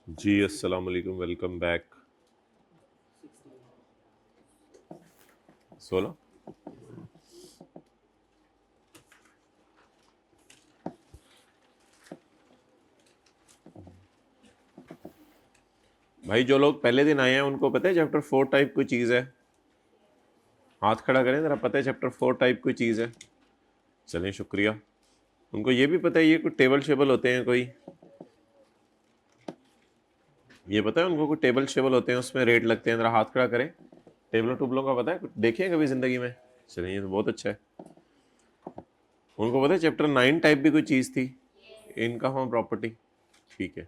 जी अस्सलाम वालेकुम, welcome back. 16। भाई जो लोग पहले दिन आए हैं उनको पता है चैप्टर 4 टाइप कोई चीज़ है? हाथ खड़ा करें ज़रा, पता है चैप्टर 4 टाइप कोई चीज़ है? चलें, शुक्रिया। उनको ये भी पता है ये कोई टेबल शेबल होते हैं कोई? ये पता है उनको कोई टेबल शेबल होते हैं, उसमें रेट लगते हैं? ज़रा हाथ खड़ा करें। टेबलों टूबलों का पता है? देखे हैं कभी ज़िंदगी में? चलें, ये तो बहुत अच्छा है। उनको पता है चैप्टर 9 टाइप भी कोई चीज़ थी, इनकम ऑन प्रॉपर्टी। ठीक है।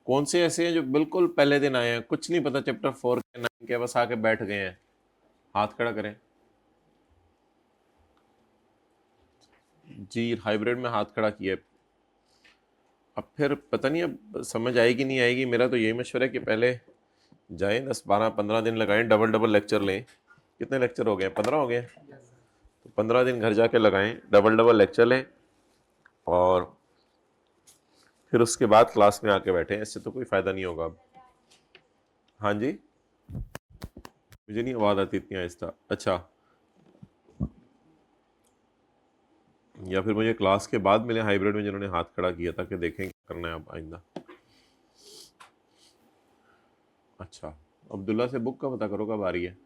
कौन से ऐसे हैं जो बिल्कुल पहले दिन आए हैं, कुछ नहीं पता चैप्टर 4 के 9 के, बस आके बैठ गए हैं? हाथ खड़ा करें। जी, हाइब्रिड में हाथ खड़ा किया है। अब फिर पता नहीं अब समझ आएगी नहीं आएगी। मेरा तो यही मशवरा है कि पहले जाएं, 10 12 15 दिन लगाएं, डबल डबल लेक्चर लें। कितने लेक्चर हो गए? 15 हो गए। तो 15 दिन घर जाके लगाएं, डबल डबल लेक्चर लें और फिर उसके बाद क्लास में आके बैठें। इससे तो कोई फ़ायदा नहीं होगा अब। हाँ जी, मुझे नहीं आवाज़ आती इतनी आहिस्ता। अच्छा, या फिर मुझे क्लास के बाद मिले हाइब्रिड में जिन्होंने हाथ खड़ा किया था, कि देखें क्या करना है अब आइंदा। अच्छा, अब्दुल्ला से बुक का पता करो कब आ रही है।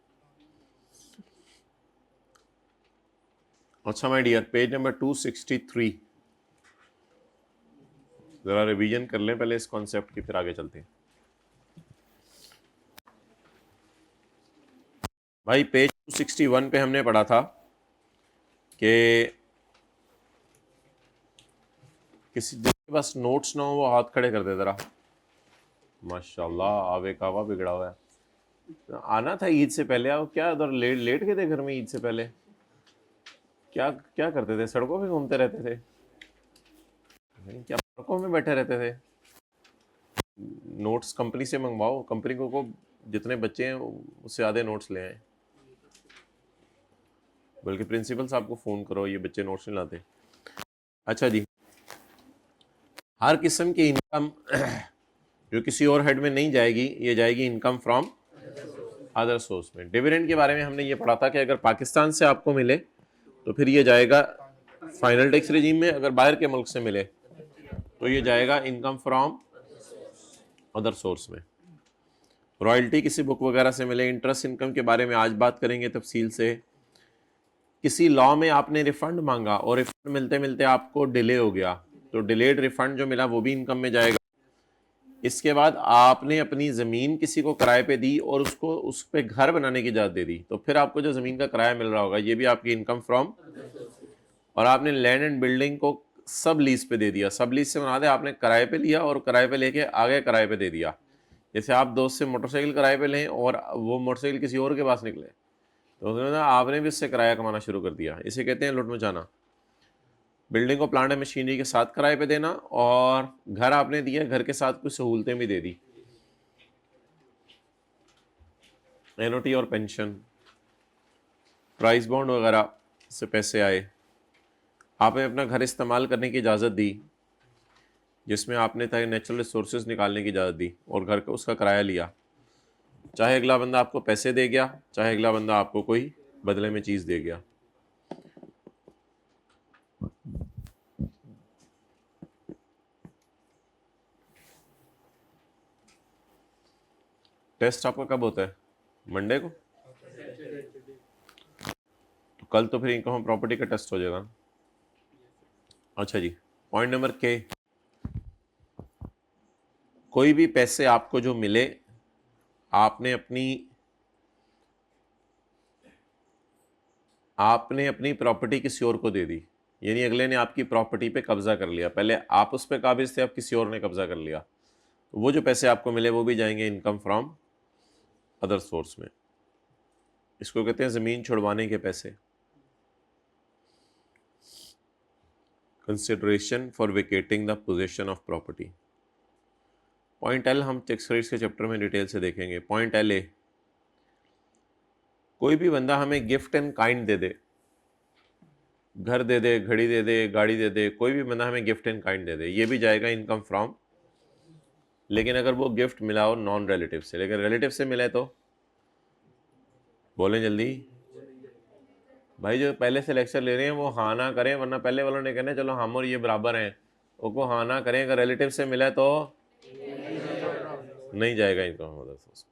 अच्छा माय डियर, पेज नंबर 263। ज़रा रिवीजन कर लें पहले इस कॉन्सेप्ट की, फिर आगे चलते हैं। भाई पेज 261 पे हमने पढ़ा था कि किसी जिसके पास नोट्स ना हो वो हाथ खड़े कर दे ज़रा। माशाल्लाह, आवे कावा बिगड़ा हुआ है। आना था ईद से पहले। आओ, क्या उधर लेट लेट गए थे घर में ईद से पहले? क्या क्या करते थे? सड़कों पे घूमते रहते थे? नहीं, क्या पार्कों में बैठे रहते थे? नोट्स कंपनी से मंगवाओ, कंपनी को जितने बच्चे हैं उससे आधे नोट्स ले आए। बल्कि प्रिंसिपल साहब को फ़ोन करो, ये बच्चे नोट्स नहीं लाते। अच्छा जी, हर किस्म की इनकम जो किसी और हेड में नहीं जाएगी, ये जाएगी इनकम फ्रॉम अदर सोर्स में। डिविडेंड के बारे में हमने ये पढ़ा था कि अगर पाकिस्तान से आपको मिले तो फिर ये जाएगा फाइनल टैक्स रिजीम में, अगर बाहर के मुल्क से मिले तो ये जाएगा इनकम फ्रॉम अदर सोर्स में। रॉयल्टी किसी बुक वगैरह से मिले। इंटरेस्ट इनकम के बारे में आज बात करेंगे तफसील से। किसी लॉ में आपने रिफंड मांगा और रिफंड मिलते मिलते आपको डिले हो गया, तो डिलेड रिफंड जो मिला वो भी इनकम में जाएगा। इसके बाद आपने अपनी ज़मीन किसी को किराए पे दी और उसको उस पर घर बनाने की इजाज़त दे दी, तो फिर आपको जो ज़मीन का किराया मिल रहा होगा ये भी आपकी इनकम फ्रॉम। और आपने लैंड एंड बिल्डिंग को सब लीज पे दे दिया। सब लीज से बना दे, आपने किराए पे लिया और किराए पे लेके आगे किराए पे दे दिया। जैसे आप दोस्त से मोटरसाइकिल किराए पे लें और वो मोटरसाइकिल किसी और के पास निकले, तो उसने कहा आपने भी उससे किराया कमाना शुरू कर दिया। इसे कहते हैं लुट मचाना। बिल्डिंग को प्लांट मशीनरी के साथ किराए पे देना, और घर आपने दिया, घर के साथ कुछ सहूलतें भी दे दी। एनओटी और पेंशन, प्राइस बॉन्ड वगैरह से पैसे आए। आपने अपना घर इस्तेमाल करने की इजाज़त दी, जिसमें आपने ताकि नेचुरल रिसोर्सेज निकालने की इजाज़त दी और घर का उसका किराया लिया। चाहे अगला बंदा आपको पैसे दे गया, चाहे अगला बंदा आपको कोई बदले में चीज़ दे गया। टेस्ट आपका कब होता है? मंडे को? तो कल तो फिर इनकम प्रॉपर्टी का टेस्ट हो जाएगा। अच्छा जी, पॉइंट नंबर के, कोई भी पैसे आपको जो मिले, आपने अपनी प्रॉपर्टी किसी और को दे दी। यानी अगले ने आपकी प्रॉपर्टी पे कब्जा कर लिया। पहले आप उस पर काबिज थे, अब किसी और ने कब्जा कर लिया। तो वो जो पैसे आपको मिले वो भी जाएंगे इनकम फ्रॉम अदर सोर्स में। इसको कहते हैं ज़मीन छुड़वाने के पैसे। Consideration for vacating the position of property. Point L हम टैक्स रेट्स के चैप्टर में डिटेल से देखेंगे। पॉइंट एल ए, कोई भी बंदा हमें गिफ्ट एंड काइंड दे दे, घर दे दे, घड़ी दे दे, गाड़ी दे दे, कोई भी बंदा हमें गिफ्ट एंड काइंड दे दे, ये भी जाएगा इनकम फ्रॉम। लेकिन अगर वो गिफ्ट मिला हो नॉन रिलेटिव से, लेकिन रिलेटिव से मिले तो बोलें जल्दी भाई। जो पहले से लेक्चर ले रहे हैं वो हाँ ना करें, वरना पहले वालों ने कहना चलो हम और ये बराबर हैं, वो हाँ ना करें। अगर रिलेटिव से मिला तो नहीं जाएगा इनकम ऑफ अदर सोर्स।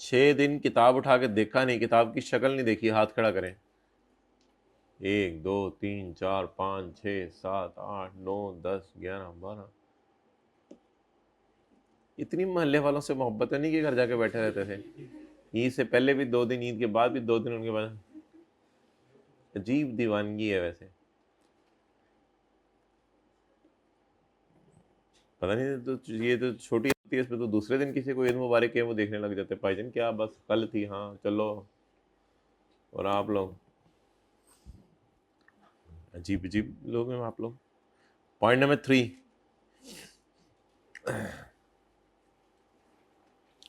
6 दिन किताब उठा के देखा नहीं, किताब की शक्ल नहीं देखी, हाथ खड़ा करें। 1 2 3 4 5 6 7 8 9 10 11 12। इतनी मोहल्ले वालों से मोहब्बत नहीं कि घर जाके बैठे रहते थे। ईद से पहले भी 2 दिन, ईद के बाद भी 2 दिन, उनके बाद अजीब दीवानगी है। वैसे पता नहीं, तो ये तो छोटी होती है, इसमें तो दूसरे दिन किसी को ईद मुबारक है वो देखने लग जाते हैं। भाईजान क्या बस कल थी, हाँ चलो। और आप लोग अजीब अजीब लोग हैं आप लोग। Point number 3।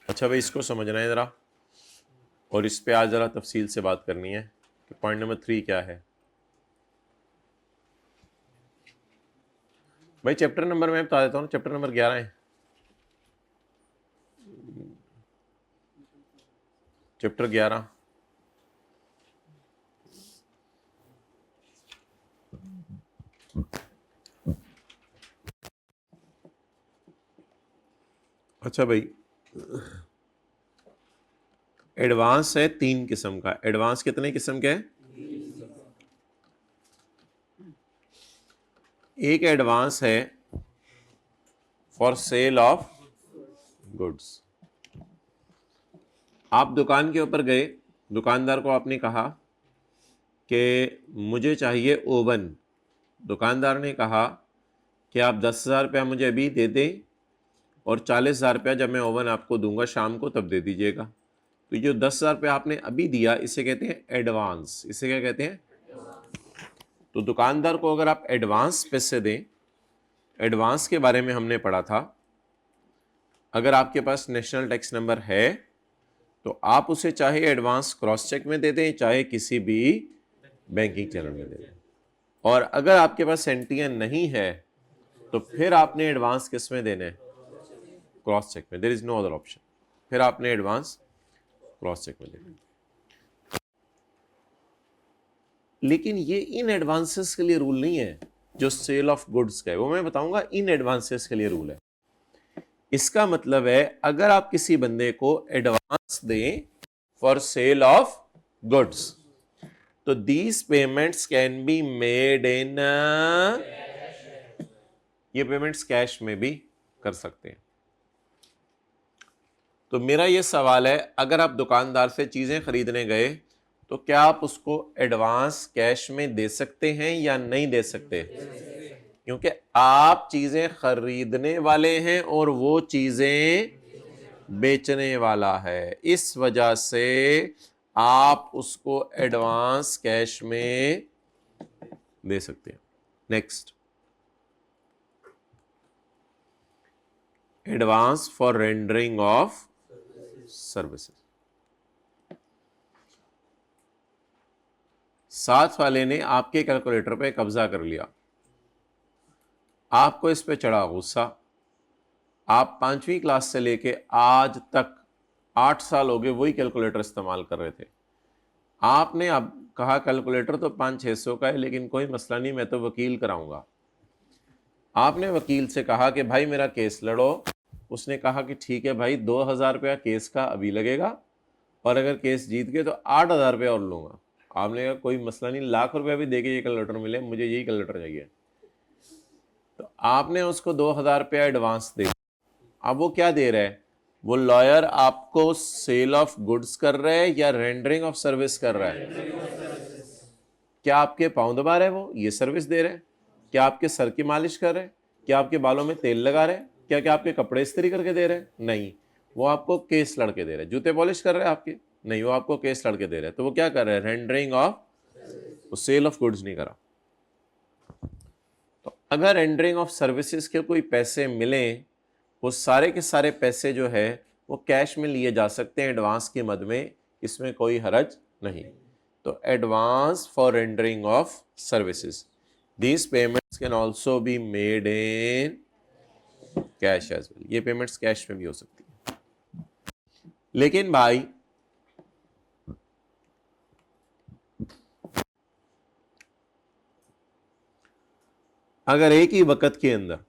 अच्छा भाई, इसको समझना है ज़रा, और इस पे आज ज़रा तफसील से बात करनी है कि पॉइंट नंबर 3 क्या है। भाई चैप्टर नंबर मैं बता देता हूँ, चैप्टर नंबर 11 है। चैप्टर 11 अच्छा भाई, एडवांस है 3 किस्म का। एडवांस कितने किस्म के है? एक एडवांस है फॉर सेल ऑफ गुड्स। आप दुकान के ऊपर गए, दुकानदार को आपने कहा कि मुझे चाहिए ओवन। दुकानदार ने कहा कि आप 10,000 रुपया मुझे अभी दे दें और 40,000 रुपया जब मैं ओवन आपको दूंगा शाम को तब दे दीजिएगा। तो जो 10,000 रुपया आपने अभी दिया इसे कहते हैं एडवांस। इसे क्या कहते हैं? तो दुकानदार को अगर आप एडवांस पैसे दें, एडवांस के बारे में हमने पढ़ा था, अगर आपके पास नेशनल टैक्स नंबर है तो आप उसे चाहे एडवांस क्रॉस चेक में दे दें, चाहे किसी भी बैंकिंग चैनल में दे दें। और अगर आपके पास एनटीएन नहीं है तो फिर आपने एडवांस किस में देने? क्रॉस चेक में। There is no other option. फिर आपने एडवांस क्रॉस चेक में देना। लेकिन ये इन एडवांसेस के लिए रूल नहीं है जो सेल ऑफ गुड्स का है, वो मैं बताऊंगा। इन एडवांसेस के लिए रूल है। इसका मतलब है अगर आप किसी बंदे को एडवांस दें फॉर सेल ऑफ गुड्स तो these payments can be made in, ये पेमेंट्स कैश में भी कर सकते हैं। तो मेरा ये सवाल है, अगर आप दुकानदार से चीजें खरीदने गए तो क्या आप उसको एडवांस कैश में दे सकते हैं या नहीं दे सकते? क्योंकि आप चीजें खरीदने वाले हैं और वो चीजें बेचने वाला है, इस वजह से आप उसको एडवांस कैश में दे सकते हैं। Next, advance for rendering of services. साथ वाले ने आपके कैलकुलेटर पे कब्जा कर लिया, आपको इस पे चढ़ा गुस्सा। आप 5वीं क्लास से लेके आज तक 8 साल हो गए वही कैलकुलेटर इस्तेमाल कर रहे थे। आपने अब कहा कैलकुलेटर तो 500-600 का है, लेकिन कोई मसला नहीं, मैं तो वकील कराऊंगा। आपने वकील से कहा कि भाई मेरा केस लड़ो। उसने कहा कि ठीक है भाई, 2,000 रुपया केस का अभी लगेगा और अगर केस जीत गए तो 8,000 रुपया और लूंगा। आपने कहा कोई मसला नहीं, लाख रुपया भी देके ये कैलकुलेटर मिले, मुझे यही कैलकुलेटर चाहिए। तो आपने उसको 2,000 रुपया एडवांस दे। अब वो क्या दे रहा है? वो लॉयर आपको सेल ऑफ गुड्स कर रहा है या रेंडरिंग ऑफ सर्विस कर रहा है? क्या आपके पाँव दबा रहा है? वो ये सर्विस दे रहे हैं। क्या आपके सर की मालिश कर रहे हैं? क्या आपके बालों में तेल लगा रहे हैं? क्या आपके कपड़े इस्त्री करके दे रहे हैं? नहीं, वो आपको केस लड़के दे रहे हैं। जूते पॉलिश कर रहे हैं आपके? नहीं, वो आपको केस लड़के दे रहे हैं। तो वो क्या कर रहे हैं? रेंडरिंग ऑफ, वो सेल ऑफ गुड्स नहीं करा। तो अगर रेंडरिंग ऑफ सर्विसेज के कोई पैसे मिले, वो सारे के सारे पैसे जो है वो कैश में लिए जा सकते हैं एडवांस की मद में, इसमें कोई हरज नहीं। तो advance for rendering of services, These payments can also be made in cash as well. ये पेमेंट्स कैश में भी हो सकती है। लेकिन भाई अगर एक ही वक्त के अंदर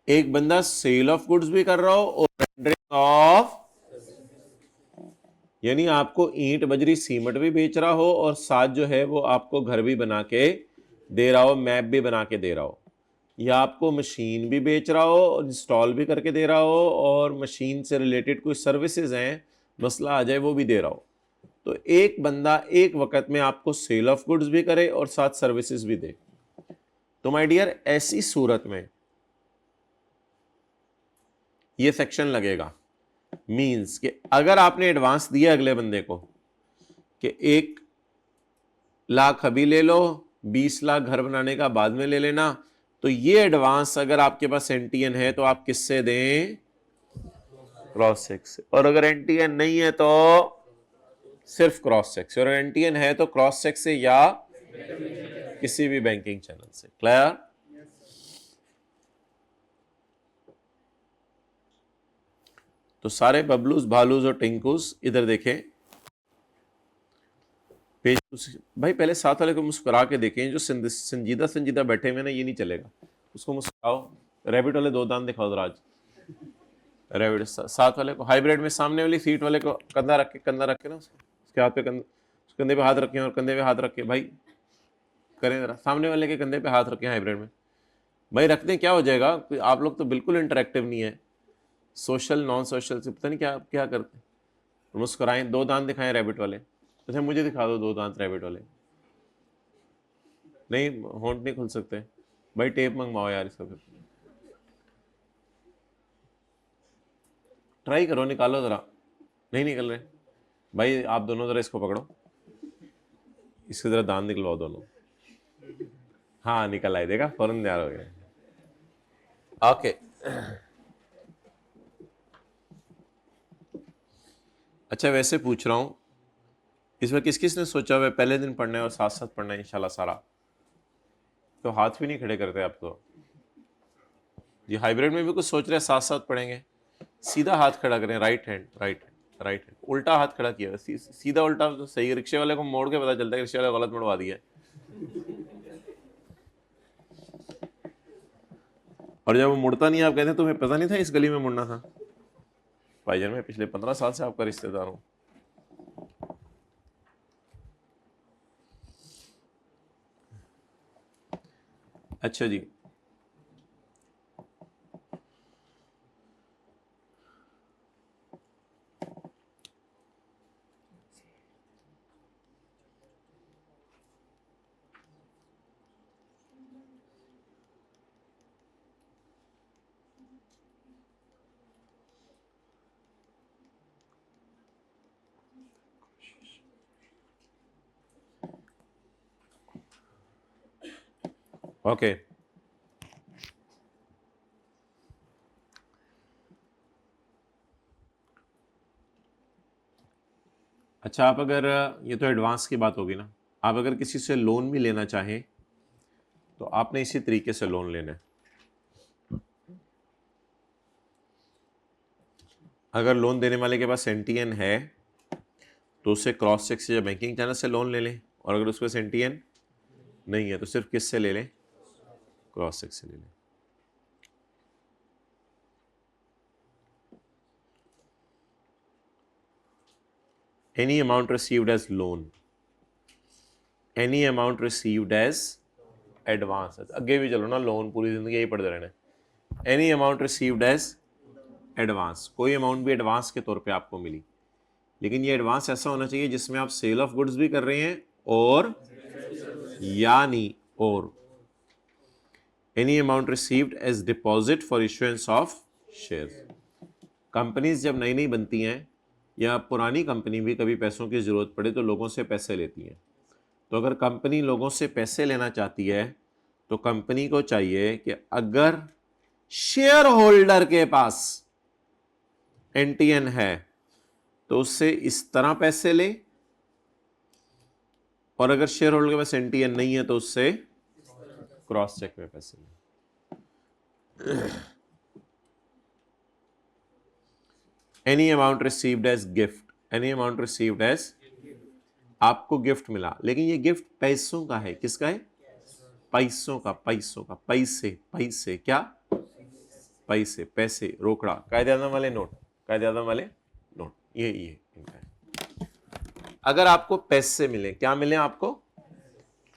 एक बंदा सेल ऑफ गुड्स भी कर रहा हो और रेंडरिंग ऑफ, यानी आपको ईंट बजरी सीमेंट भी बेच रहा हो और साथ जो है वो आपको घर भी बना के दे रहा हो, मैप भी बना के दे रहा हो, या आपको मशीन भी बेच रहा हो और इंस्टॉल भी करके दे रहा हो और मशीन से रिलेटेड कोई सर्विसेज हैं, मसला आ जाए वो भी दे रहा हो, तो एक बंदा एक वक्त में आपको सेल ऑफ गुड्स भी करे और साथ सर्विसेज भी दे। तो माय डियर, ऐसी सूरत में ये सेक्शन लगेगा। मींस कि अगर आपने एडवांस दिया अगले बंदे को कि 1 लाख अभी ले लो, 20 लाख घर बनाने का बाद में ले लेना, तो ये एडवांस अगर आपके पास एनटीएन है तो आप किससे दें? क्रॉस चेक से। और अगर एनटीएन नहीं है तो सिर्फ क्रॉस चेक से, और एनटीएन है तो क्रॉस चेक से या किसी भी बैंकिंग चैनल से। क्लियर? तो सारे बबलूस भालूस और टिंकूस इधर देखें, पेज भाई पहले साथ वाले को मुस्कुरा के देखें, जो संजीदा बैठे हुए ना, ये नहीं चलेगा, उसको मुस्कुराओ। रैबिट वाले 2 दांत दिखाओ जरा आज। रैबिट साथ वाले को, हाइब्रिड में सामने वाली सीट वाले को कंधा रख के ना उसके हाथ पे कंधे पे हाथ रखें और कंधे पे हाथ रख के भाई करें जरा, सामने वाले के कंधे पे हाथ रखें हाइब्रिड में। भाई रखते क्या हो जाएगा, आप लोग तो बिल्कुल इंटरेक्टिव नहीं है, सोशल नॉन सोशल से पता नहीं क्या क्या करते हैं। मुस्कुराएं, 2 दांत दिखाएं रैबिट वाले। अच्छा मुझे दिखा दो 2 दांत रैबिट वाले। नहीं, होंठ नहीं खुल सकते भाई, टेप मंगवाओ यार इसका, फिर ट्राई करो, निकालो जरा। नहीं निकल रहे भाई, आप दोनों जरा इसको पकड़ो, इसके जरा दांत निकलवाओ दोनों। हाँ निकल आए, देखा, फौरन तैयार हो गया। ओके अच्छा वैसे पूछ रहा हूँ, इस बार किस किस ने सोचा हुआ पहले दिन पढ़ना है और साथ साथ पढ़ना है इंशाल्लाह सारा? तो हाथ भी नहीं खड़े करते आप तो। ये हाइब्रिड में भी कुछ सोच रहे हैं साथ साथ पढ़ेंगे। सीधा हाथ खड़ा करें, राइट हैंड, उल्टा हाथ खड़ा किया, सीधा उल्टा तो सही। रिक्शे वाले को मोड़ के पता चलता है, रिक्शे वाले गलत मोड़वा दिया। और जब वो मुड़ता नहीं, आप कहते हैं तुम्हें पता नहीं था इस गली में मुड़ना था। भाईजान मैं पिछले 15 साल से आपका रिश्तेदार हूं। अच्छा जी, ओके अच्छा, आप अगर, ये तो एडवांस की बात होगी ना, आप अगर किसी से लोन भी लेना चाहें तो आपने इसी तरीके से लोन लेना है। अगर लोन देने वाले के पास एनटीएन है तो उससे क्रॉस चेक से या बैंकिंग चैनल से लोन ले लें, और अगर उसके पास एनटीएन नहीं है तो सिर्फ किस से ले लें? क्रॉस चेक से ले लें। Any amount received as loan, any amount received as advance, अगे भी चलो ना, लोन पूरी जिंदगी यही पढ़ते रहना। Any amount received as advance, कोई अमाउंट भी एडवांस के तौर पे आपको मिली, लेकिन ये एडवांस ऐसा होना चाहिए जिसमें आप सेल ऑफ गुड्स भी कर रहे हैं और यानी और any amount received as deposit for issuance of shares. Companies जब नई नई बनती हैं या पुरानी कंपनी भी कभी पैसों की ज़रूरत पड़े तो लोगों से पैसे लेती हैं। तो अगर कंपनी लोगों से पैसे लेना चाहती है तो कंपनी को चाहिए कि अगर शेयर होल्डर के पास एनटीएन है तो उससे इस तरह पैसे ले, और अगर शेयर होल्डर के पास एनटीएन नहीं है तो उससे क्रॉस चेक में पैसे ले। Any amount received as gift, any amount received as, आपको गिफ्ट मिला, लेकिन ये गिफ्ट पैसों का है। किसका है? पैसों का, पैसों का, पैसे, पैसे क्या? पैसे, पैसे, रोकड़ा, कायदे आज़म वाले नोट, कायदे आज़म वाले नोट, ये इनका है। अगर आपको पैसे मिले, क्या मिले आपको?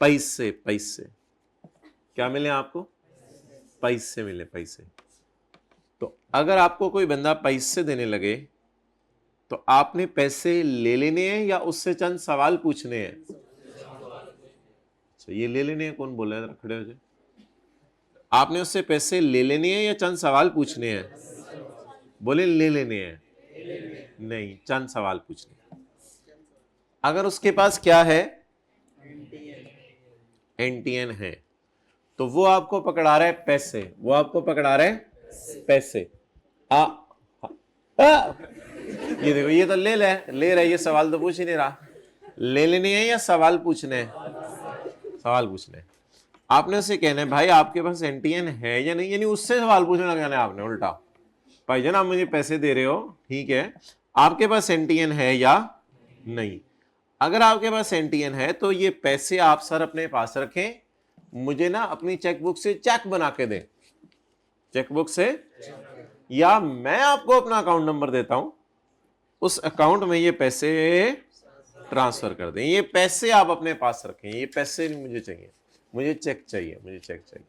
पैसे, पैसे, क्या मिले आपको? पैसे मिले, पैसे। तो अगर आपको कोई बंदा पैसे देने लगे तो आपने पैसे ले लेने हैं या उससे चंद सवाल पूछने हैं? अच्छा, ये ले लेने हैं कौन बोला है? खड़े हो जाए। आपने उससे पैसे ले लेने हैं या चंद सवाल पूछने हैं? बोले ले लेने हैं। नहीं, चंद सवाल पूछने। अगर उसके पास क्या है? एनटीएन है, तो वो आपको पकड़ा रहा है पैसे, वो आपको पकड़ा रहा है पैसे। आ, ये देखो, ये तो ले रहा है, ये सवाल तो पूछ ही नहीं रहा। ले लेने हैं या सवाल पूछने हैं? सवाल पूछने हैं। आपने उससे कहना है भाई आपके पास एनटीएन है या नहीं, यानी उससे सवाल पूछने लगाना है आपने उल्टा। भाईजान आप मुझे पैसे दे रहे हो, ठीक है, आपके पास एनटीएन है या नहीं? अगर आपके पास एनटीएन है तो ये पैसे आप सर अपने पास रखें, मुझे ना अपनी चेकबुक से चेक बना के दें, चेकबुक से, या मैं आपको अपना अकाउंट नंबर देता हूं, उस अकाउंट में ये पैसे ट्रांसफर कर दें। ये पैसे आप अपने पास रखें, ये पैसे नहीं मुझे चाहिए, मुझे चेक चाहिए, मुझे चेक चाहिए।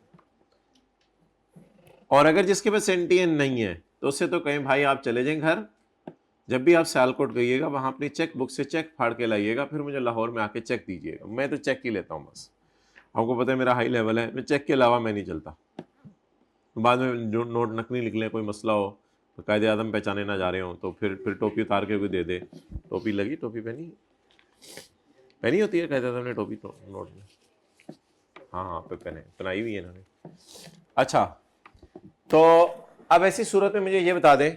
और अगर जिसके पास एनटीएन नहीं है तो उससे तो कहें भाई आप चले जाएं घर, जब भी आप सियालकोट गइएगा वहां अपनी चेक बुक से चेक फाड़ के लाइएगा, फिर मुझे लाहौर में आके चेक दीजिएगा। मैं तो चेक ही लेता हूं बस, आपको पता है मेरा हाई लेवल है, मैं चेक के अलावा मैं नहीं चलता। बाद में जो नोट नकली निकले, कोई मसला हो तो कायदे आज़म पहचाने ना जा रहे हो तो फिर टोपी उतार के कोई दे दे। टोपी लगी, टोपी पहनी, पहनी होती है कायदे आज़म ने टोपी तो नोट में। हाँ पहनाई हुई है इन्होंने। अच्छा, तो अब ऐसी सूरत में मुझे ये बता दें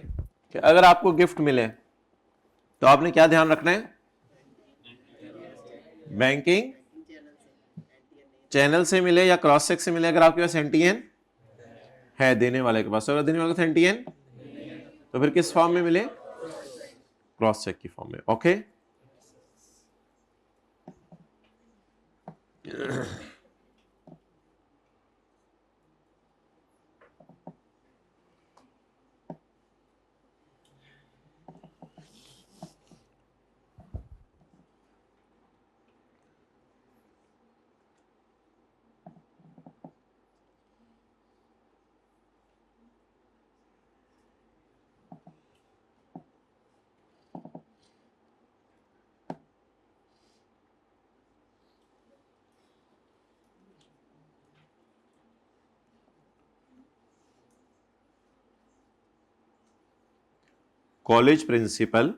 कि अगर आपको गिफ्ट मिले तो आपने क्या ध्यान रखना है? बैंकिंग चैनल से मिले या क्रॉस चेक से मिले, अगर आपके पास एनटीएन है देने वाले के पास, अगर देने वाले के पास एनटीएन तो फिर किस फॉर्म में मिले? क्रॉस चेक की फॉर्म में। Okay, college principal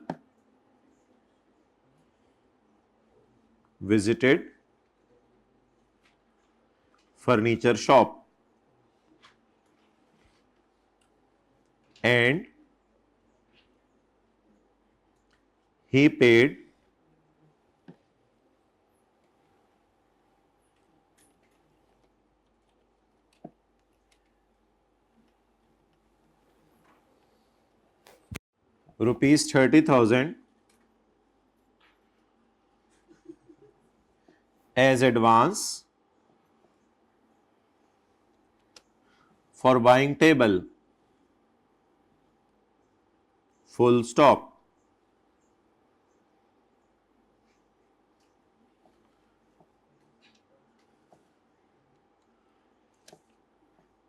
visited furniture shop and he paid rupees 30,000 as advance for buying table, full stop.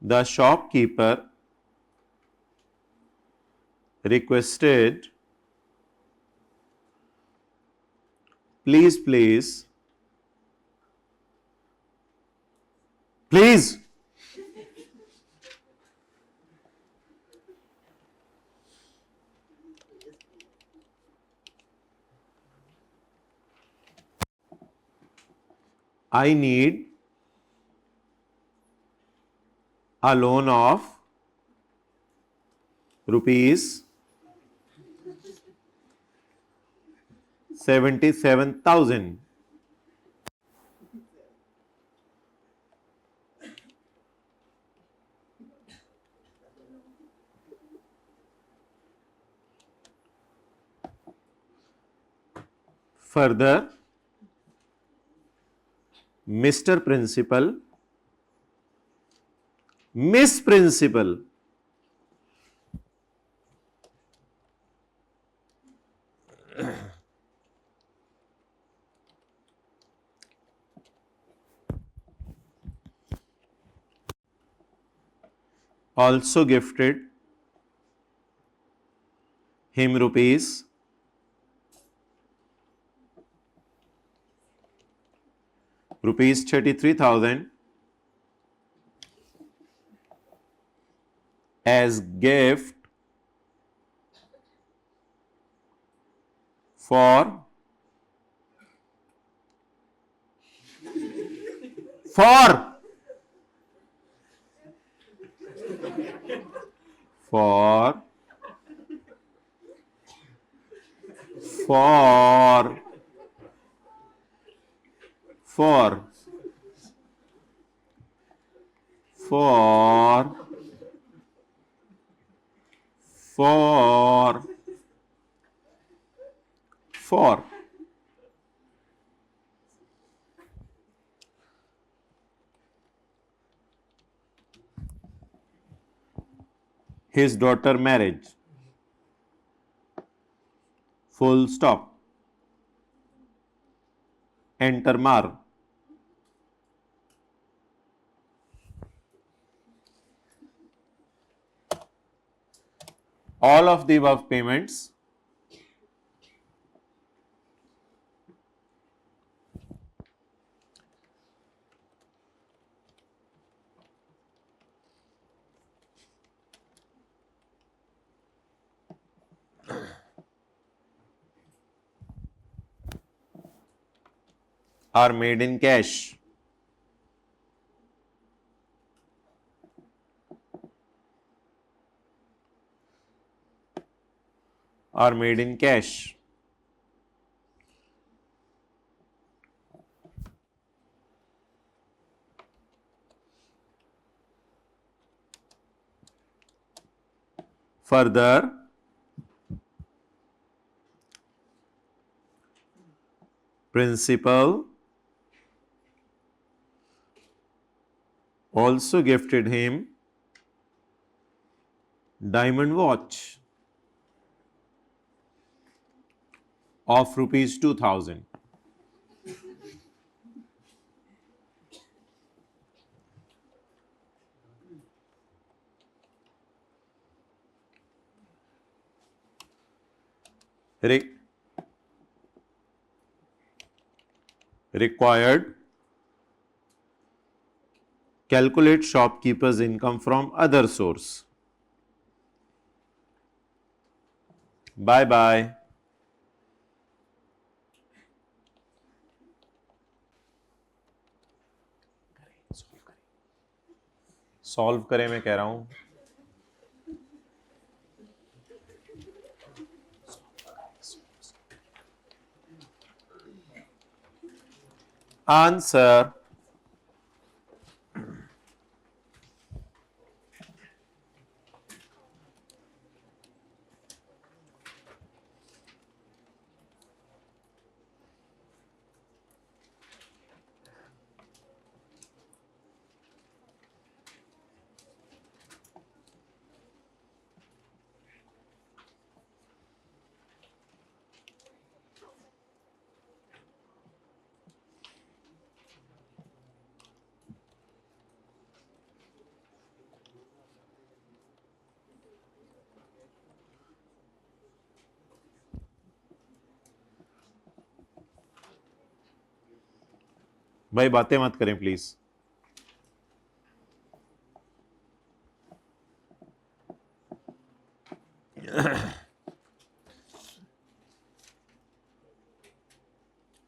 The shopkeeper requested, please, I need a loan of rupees 77,000. Further, Mr. Principal, Miss Principal, also gifted him rupees 33,000 as gift for for for for for for for his daughter marriage, full stop. Enter Mar. All of the above payments are made in cash. Are made in cash. Further, principal also gifted him diamond watch of rupees 2,000. Required, calculate shopkeeper's income from other source. Bye bye. Solve करें मैं कह रहा हूं. Answer. भाई बातें मत करें please.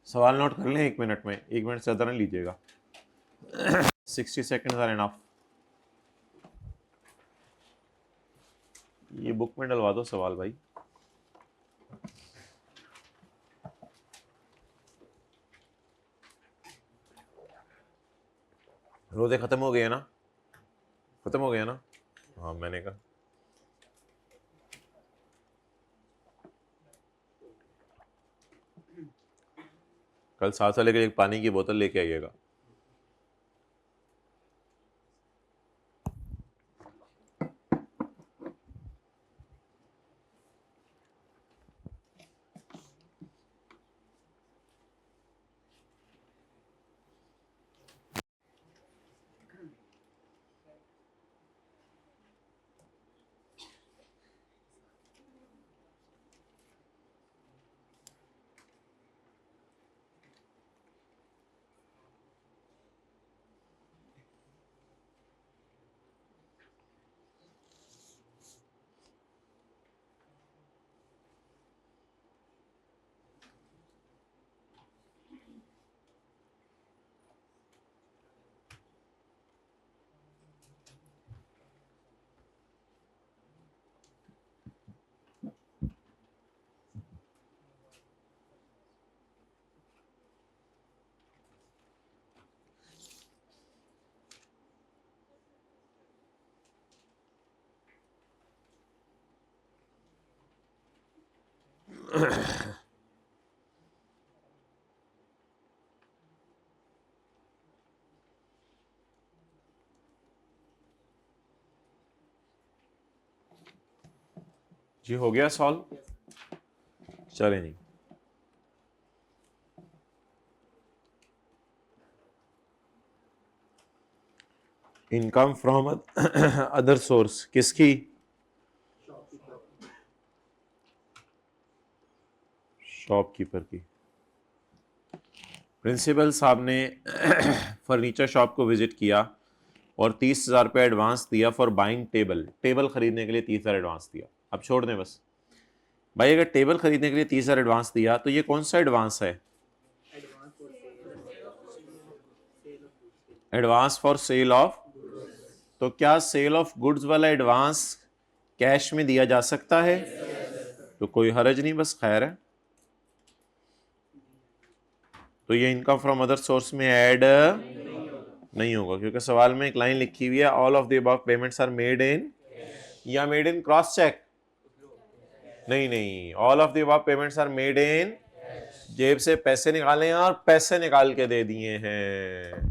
सवाल नोट कर लें 1 मिनट में. 1 मिनट से ज्यादा नहीं लीजिएगा. 60 सेकेंड्स आर इनफ. ये बुक में डलवा दो सवाल भाई. रोज़े ख़त्म हो गए ना, ख़त्म हो गया ना? हाँ मैंने कहा कल साथ वाले के लिए एक पानी की बोतल लेके आइएगा। जी हो गया सॉल्व? चलें जी। इनकम फ्रॉम अदर सोर्स किसकी? शॉपकीपर की। प्रिंसिपल साहब ने फर्नीचर शॉप को विजिट किया और 30,000 रुपये एडवांस दिया फॉर बाइंग टेबल। टेबल खरीदने के लिए 30,000 एडवांस दिया। अब छोड़ दें बस भाई, अगर टेबल खरीदने के लिए 30,000 एडवांस दिया तो ये कौन सा एडवांस है? Advance for sale of. तो क्या सेल ऑफ गुड्स वाला एडवांस कैश में दिया जा सकता है? तो कोई हरज नहीं, बस खैर है। तो ये इनकम फ्रॉम अदर सोर्स में ऐड नहीं होगा, क्योंकि सवाल में एक लाइन लिखी हुई है all of the above payments are made in, या मेड इन क्रॉस चेक? नहीं नहीं, all of the above payments are made in, जेब से पैसे निकाले हैं और पैसे निकाल के दे दिए हैं,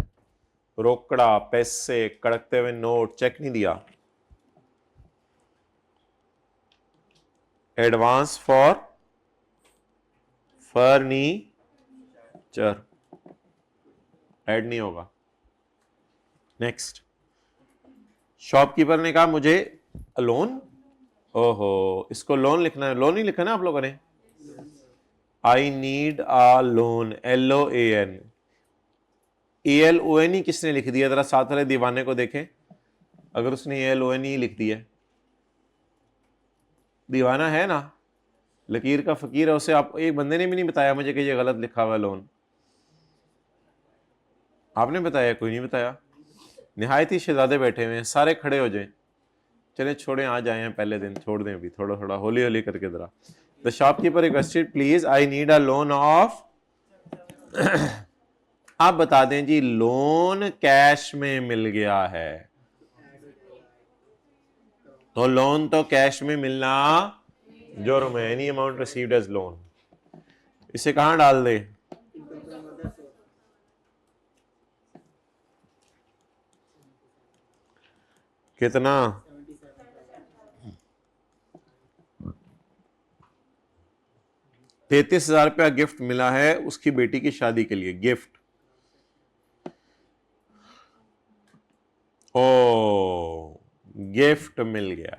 रोकड़ा पैसे, कड़कते हुए नोट, चेक नहीं दिया। एडवांस फॉर फर्नीचर ऐड नहीं होगा। नेक्स्ट, शॉपकीपर ने कहा मुझे लोन, ओहो इसको लोन लिखना है, लोन ही लिखा ना आप लोगों ने? I need a loan, LOAN। ALON ही किसने लिख दिया? जरा साथ वाले दीवाने को देखें, अगर उसने ALON ही लिख दिया, दीवाना है ना, लकीर का फकीर है, उसे आप एक बंदे ने भी नहीं बताया मुझे कि ये गलत लिखा हुआ लोन। आपने बताया? कोई नहीं बताया। निहायत ही शहजादे बैठे हुए हैं, सारे खड़े हो जाएं। चले छोड़ें, आ जाए हैं पहले दिन, छोड़ दें अभी, थोड़ा थोड़ा होली होली करके जरा। The shopkeeper requested please I need a loan of आप बता दें जी, लोन कैश में मिल गया है तो लोन तो कैश में मिलना जुर्म है। Any amount received as loan, इसे कहां डाल दे? कितना? 33,000 रुपया गिफ्ट मिला है उसकी बेटी की शादी के लिए, गिफ्ट। ओ गिफ्ट मिल गया।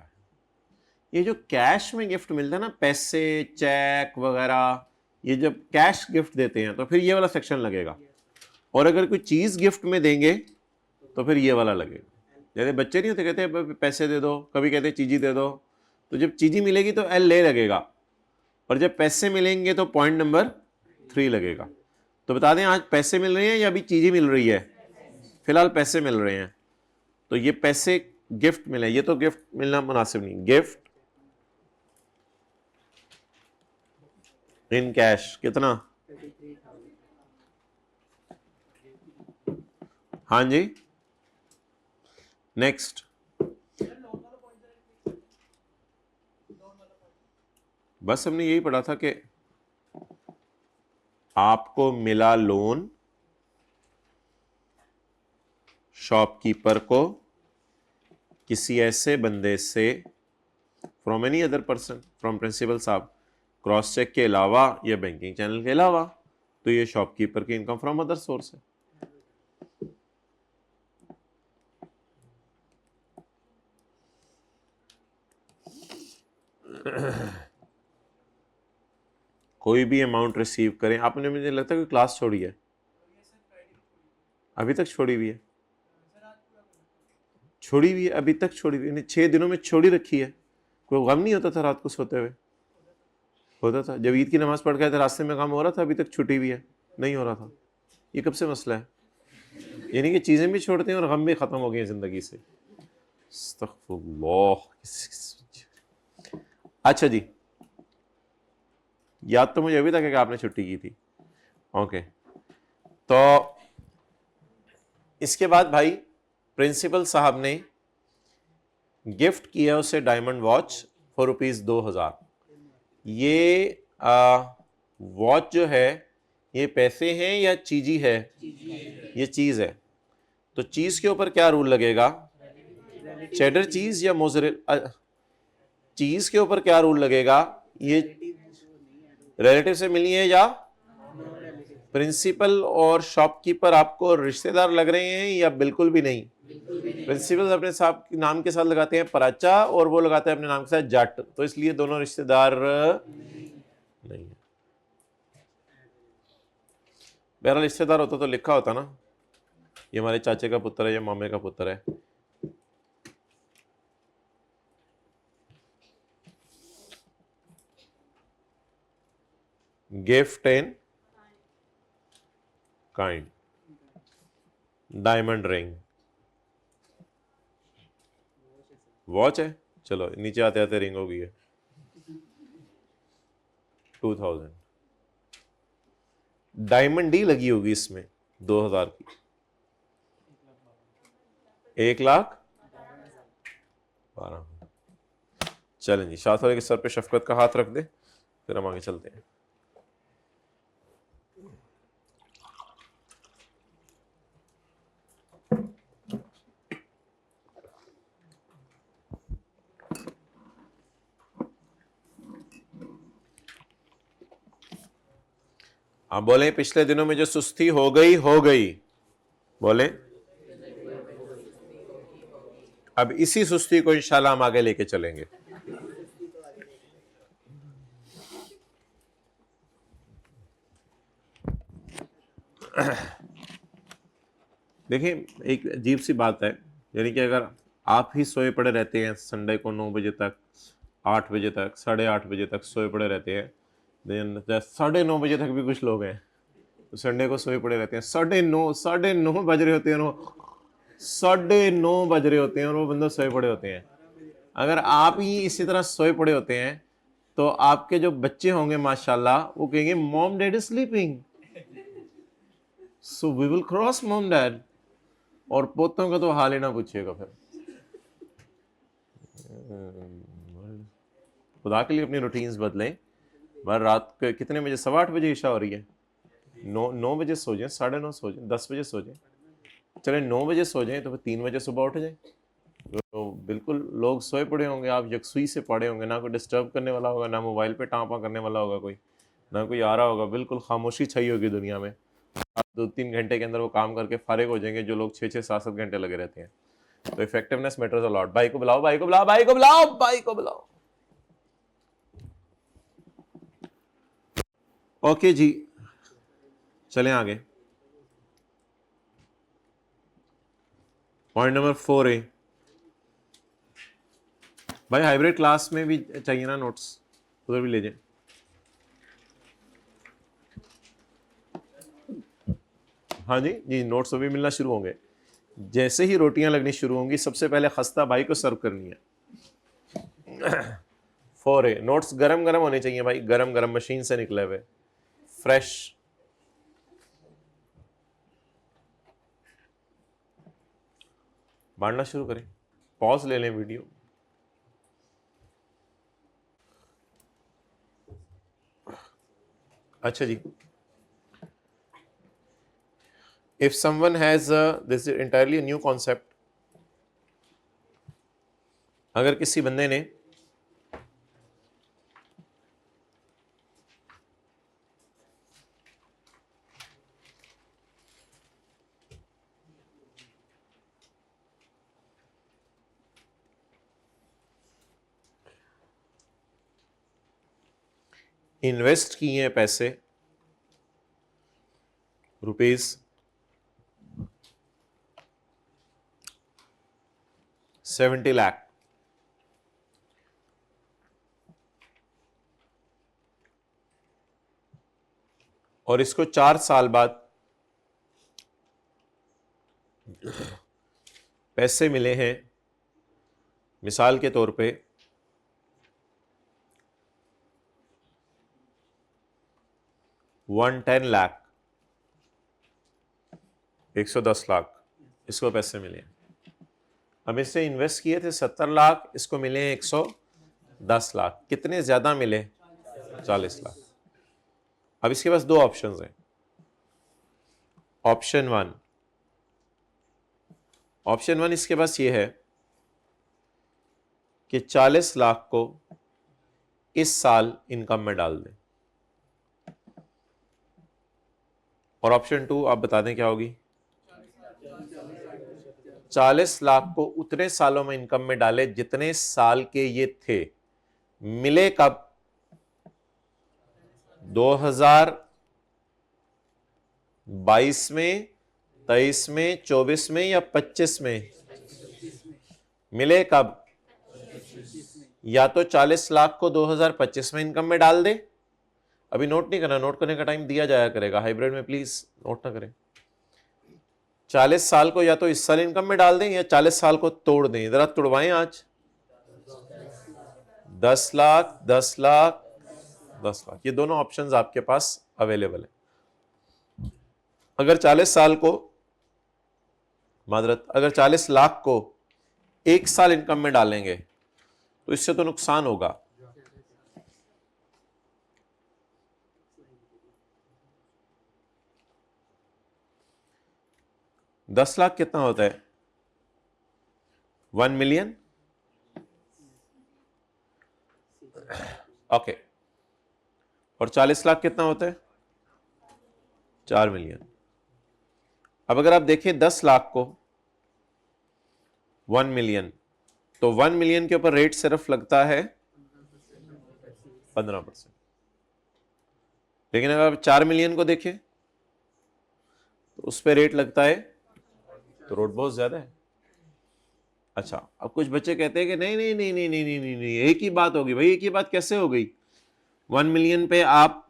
ये जो कैश में गिफ्ट मिलता है ना, पैसे, चेक वगैरह, ये जब कैश गिफ्ट देते हैं तो फिर ये वाला सेक्शन लगेगा, और अगर कोई चीज गिफ्ट में देंगे तो फिर ये वाला लगेगा। जैसे बच्चे नहीं होते, कहते हैं पैसे दे दो, कभी कहते हैं चीजी दे दो, तो जब चीजी मिलेगी तो L ले लगेगा, और जब पैसे मिलेंगे तो पॉइंट नंबर 3 लगेगा। तो बता दें आज पैसे मिल रहे हैं या अभी चीजें मिल रही है? फिलहाल पैसे मिल रहे हैं, तो ये पैसे गिफ्ट मिले, ये तो गिफ्ट मिलना मुनासिब नहीं। गिफ्ट इन कैश कितना? हाँ जी, नेक्स्ट, बस हमने यही पढ़ा था कि आपको मिला लोन शॉपकीपर को किसी ऐसे बंदे से, from any other person, from principal साहब, क्रॉस चेक के अलावा या बैंकिंग चैनल के अलावा, तो ये शॉपकीपर की इनकम फ्रॉम अदर सोर्स है। कोई भी अमाउंट रिसीव करें, आपने, मुझे लगता है कोई क्लास छोड़ी है, अभी तक छोड़ी हुई है, छोड़ी हुई है, अभी तक छोड़ी हुई है, 6 दिनों में छोड़ी रखी है। कोई गम नहीं होता था रात को सोते हुए? होता था। जब ईद की नमाज पढ़ के आए थे रास्ते में काम हो रहा था, अभी तक छुट्टी हुई है, नहीं हो रहा था। ये कब से मसला है? यानी कि चीज़ें भी छोड़ते हैं और गम भी ख़त्म हो गए ज़िंदगी से। अस्तग़फिरुल्लाह। अच्छा जी, याद तो मुझे अभी तक है कि आपने छुट्टी की थी। ओके, तो इसके बाद भाई प्रिंसिपल साहब ने गिफ्ट किया उसे डायमंड वॉच फॉर ₹2000। ये वॉच जो है ये पैसे हैं या चीज़ी है? ये चीज़ है। तो चीज़ के ऊपर क्या रूल लगेगा? चेडर चीज़ या मोज़रेला? चीज़ के ऊपर क्या रूल लगेगा? ये रिलेटिव से मिली है या प्रिंसिपल और शॉपकीपर आपको रिश्तेदार लग रहे हैं या बिल्कुल भी नहीं? प्रिंसिपल अपने साहब के नाम के साथ लगाते हैं पराचा और वो लगाते हैं अपने नाम के साथ जट, तो इसलिए दोनों रिश्तेदार नहीं है। बहरहाल रिश्तेदार होता तो लिखा होता ना, ये हमारे चाचे का पुत्र है या मामे का पुत्र है। Gift in kind, diamond ring, watch है, चलो नीचे आते आते रिंग हो गई है 2000। डायमंड डी लगी होगी इसमें 2000 की, 1,12,000। चलें जी, शाह वाले के सर पे शफकत का हाथ रख दे, फिर हम आगे चलते हैं। आप बोले पिछले दिनों में जो सुस्ती हो गई बोले अब इसी सुस्ती को इंशाल्लाह हम आगे लेके चलेंगे। देखिए एक अजीब सी बात है, यानी कि अगर आप ही सोए पड़े रहते हैं संडे को 9 बजे तक, 8 बजे तक, 8:30 बजे तक सोए पड़े रहते हैं, देन 9:30 बजे तक भी कुछ लोग हैं तो संडे को सोए पड़े रहते हैं, 9:30 बज रहे होते हैं, 9:30 बज रहे होते हैं और वो बंदे सोए पड़े होते हैं। अगर आप ही इसी तरह सोए पड़े होते हैं तो आपके जो बच्चे होंगे माशाल्लाह वो कहेंगे mom dad is sleeping, so we will cross mom dad. और पोतों का तो हाल ही ना पूछिएगा। फिर खुदा के लिए अपनी रूटीन्स बदलें। बार रात के कितने बजे? 8:15 बजे ईशा हो रही है। 9 बजे सो जाएं, 9:30 सो जाएं, 10 बजे सो जाएं, चले 9 बजे सो जाएं तो फिर 3 बजे सुबह उठ जाएं। तो बिल्कुल लोग सोए पड़े होंगे, आप यकसुई से पड़े होंगे, ना कोई डिस्टर्ब करने वाला होगा, ना मोबाइल पे टाँपा करने वाला होगा कोई, ना कोई आ रहा होगा, बिल्कुल खामोशी छाई होगी दुनिया में। आप 2-3 घंटे के अंदर वो काम करके फारिग हो जाएंगे जो लोग 6-6, 7-7 घंटे लगे रहते हैं। तो इफेक्टिवनेस मैटर्स अ लॉट। भाई को बुलाओ, भाई को बुलाओ, भाई को बुलाओ, भाई को बुलाओ। ओके जी, चलें आगे। Point number 4A। भाई हाइब्रिड क्लास में भी चाहिए ना नोट्स, उधर भी ले जाए। हाँ जी जी, नोट्स अभी मिलना शुरू होंगे। जैसे ही रोटियां लगनी शुरू होंगी सबसे पहले खस्ता भाई को सर्व करनी है। 4A नोट्स गरम गरम होने चाहिए भाई, गरम गरम मशीन से निकले हुए, फ्रेश। बांटना शुरू करें, पॉज ले लें वीडियो। अच्छा जी, if someone has this is entirely a new concept, अगर किसी बंदे ने इन्वेस्ट किए हैं पैसे ₹70 लाख, और इसको 4 साल बाद पैसे मिले हैं मिसाल के तौर पे 110 लाख, 110 लाख इसको पैसे मिले हैं। अब इससे इन्वेस्ट किए थे 70 लाख, इसको मिले हैं 110 लाख, कितने ज्यादा मिले? 40 लाख। अब इसके पास दो ऑप्शंस हैं। ऑप्शन वन इसके पास ये है कि 40 लाख को इस साल इनकम में डाल दें, और ऑप्शन टू आप बता दें क्या होगी? 40 लाख को उतने सालों में इनकम में डाले जितने साल के ये थे। मिले कब? 2022 में, 23 में, 24 में या 25 में? मिले कब? या तो 40 लाख को 2025 में इनकम में डाल दे, अभी नोट नहीं करना, नोट करने का टाइम दिया जाया करेगा, हाइब्रिड में प्लीज नोट ना करें। 40 साल को या तो इस साल इनकम में डाल दें या 40 साल को तोड़ दें। जरा तोड़वाएं आज। 10 लाख, 10 लाख, 10 लाख, ये दोनों ऑप्शंस आपके पास अवेलेबल है। अगर 40 साल को अगर 40 लाख को एक साल इनकम में डालेंगे तो इससे तो नुकसान होगा। $10 लाख कितना होता है? 1 मिलियन। ओके, और 40 लाख कितना होता है? 4 मिलियन। अब अगर आप देखें 10 लाख को 1 मिलियन, तो 1 मिलियन के ऊपर रेट सिर्फ लगता है 15%। लेकिन अगर आप 4 मिलियन को देखें तो उस पर रेट लगता है, तो रेट बहुत ज्यादा है। अच्छा, अब कुछ बच्चे कहते हैं कि नहीं नहीं नहीं नहीं नहीं नहीं नहीं, नहीं एक ही बात होगी। भाई एक ही बात कैसे हो गई? 1 मिलियन पे आप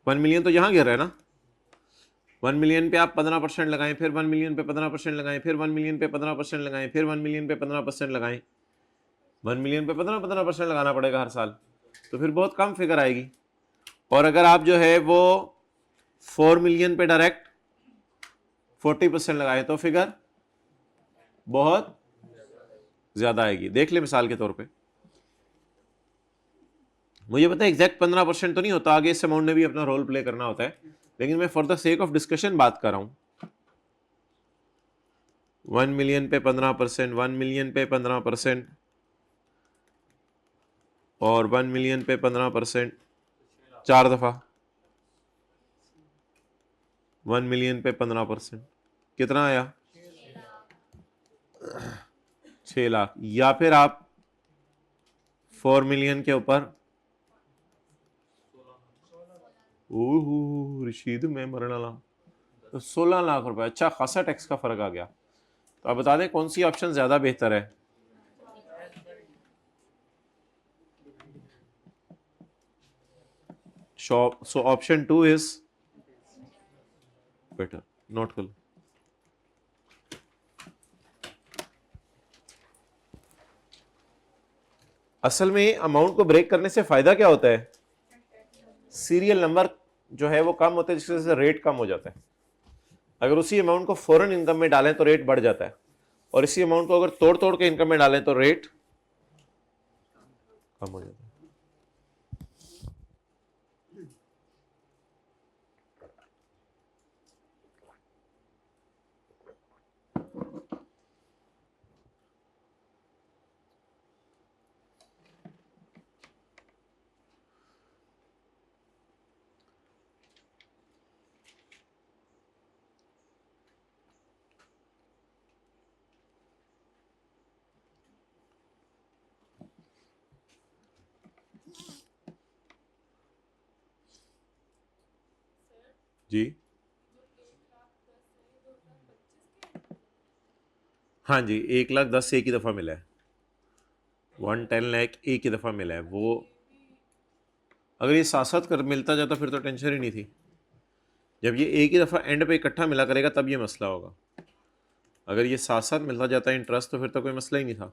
1 मिलियन तो यहां गिर रहा है ना। 1 मिलियन पे आप 15% लगाएं, फिर 1 मिलियन पे 15% लगाएं, फिर 1 मिलियन पे 15% लगाएं, फिर 1 मिलियन पे 15% लगाएं। 1 मिलियन पे 15% लगाना पड़ेगा हर साल, तो फिर बहुत कम फिगर आएगी। और अगर आप जो है वो 4 मिलियन पे डायरेक्ट 40% लगाएं तो फिगर बहुत ज्यादा आएगी। देख ले मिसाल के तौर पे, मुझे पता है एग्जैक्ट 15% तो नहीं होता, आगे इस अमाउंट ने भी अपना रोल प्ले करना होता है, लेकिन मैं for the sake of discussion बात कर रहा हूं। 1 मिलियन पे 15%, 1 मिलियन पे 15%, और 1 मिलियन पे 15% 4 दफा। 1 मिलियन पे 15% कितना आया? 6 लाख। या फिर आप 4 मिलियन के ऊपर, रशीद में मरने वाला, तो 16 लाख रुपए, अच्छा खासा टैक्स का फर्क आ गया। तो आप बता दें कौन सी ऑप्शन ज्यादा बेहतर है? So option 2 is better. Note कर लो। असल में अमाउंट को ब्रेक करने से फायदा क्या होता है? सीरियल नंबर जो है वो कम होता है, जिसकी वजह से रेट कम हो जाता है। अगर उसी अमाउंट को फौरन इनकम में डालें तो रेट बढ़ जाता है। और इसी अमाउंट को अगर तोड़ तोड़ के इनकम में डालें तो रेट कम हो जाता है। जी हाँ जी, 1,10,000 एक ही दफ़ा मिला है, 110 लाख एक ही दफ़ा मिला है। वो अगर ये साथ साथ कर मिलता जाता फिर तो टेंशन ही नहीं थी। जब ये एक ही दफ़ा एंड पे इकट्ठा मिला करेगा तब ये मसला होगा। अगर ये साथ साथ मिलता जाता है इंटरेस्ट तो फिर तो कोई मसला ही नहीं था।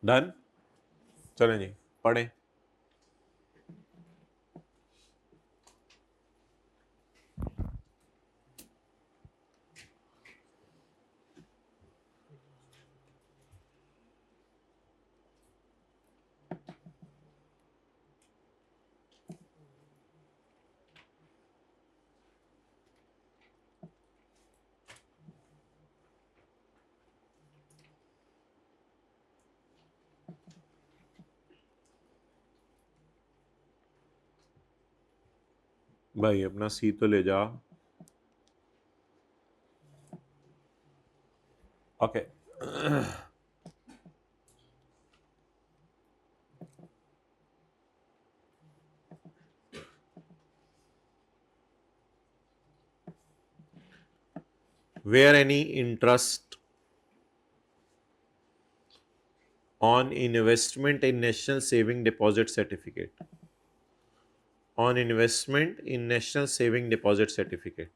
डन, चलें जी पढ़ें। भाई अपना सी तो ले जा। Okay where any interest on investment in national saving deposit certificate, on investment in national saving deposit certificate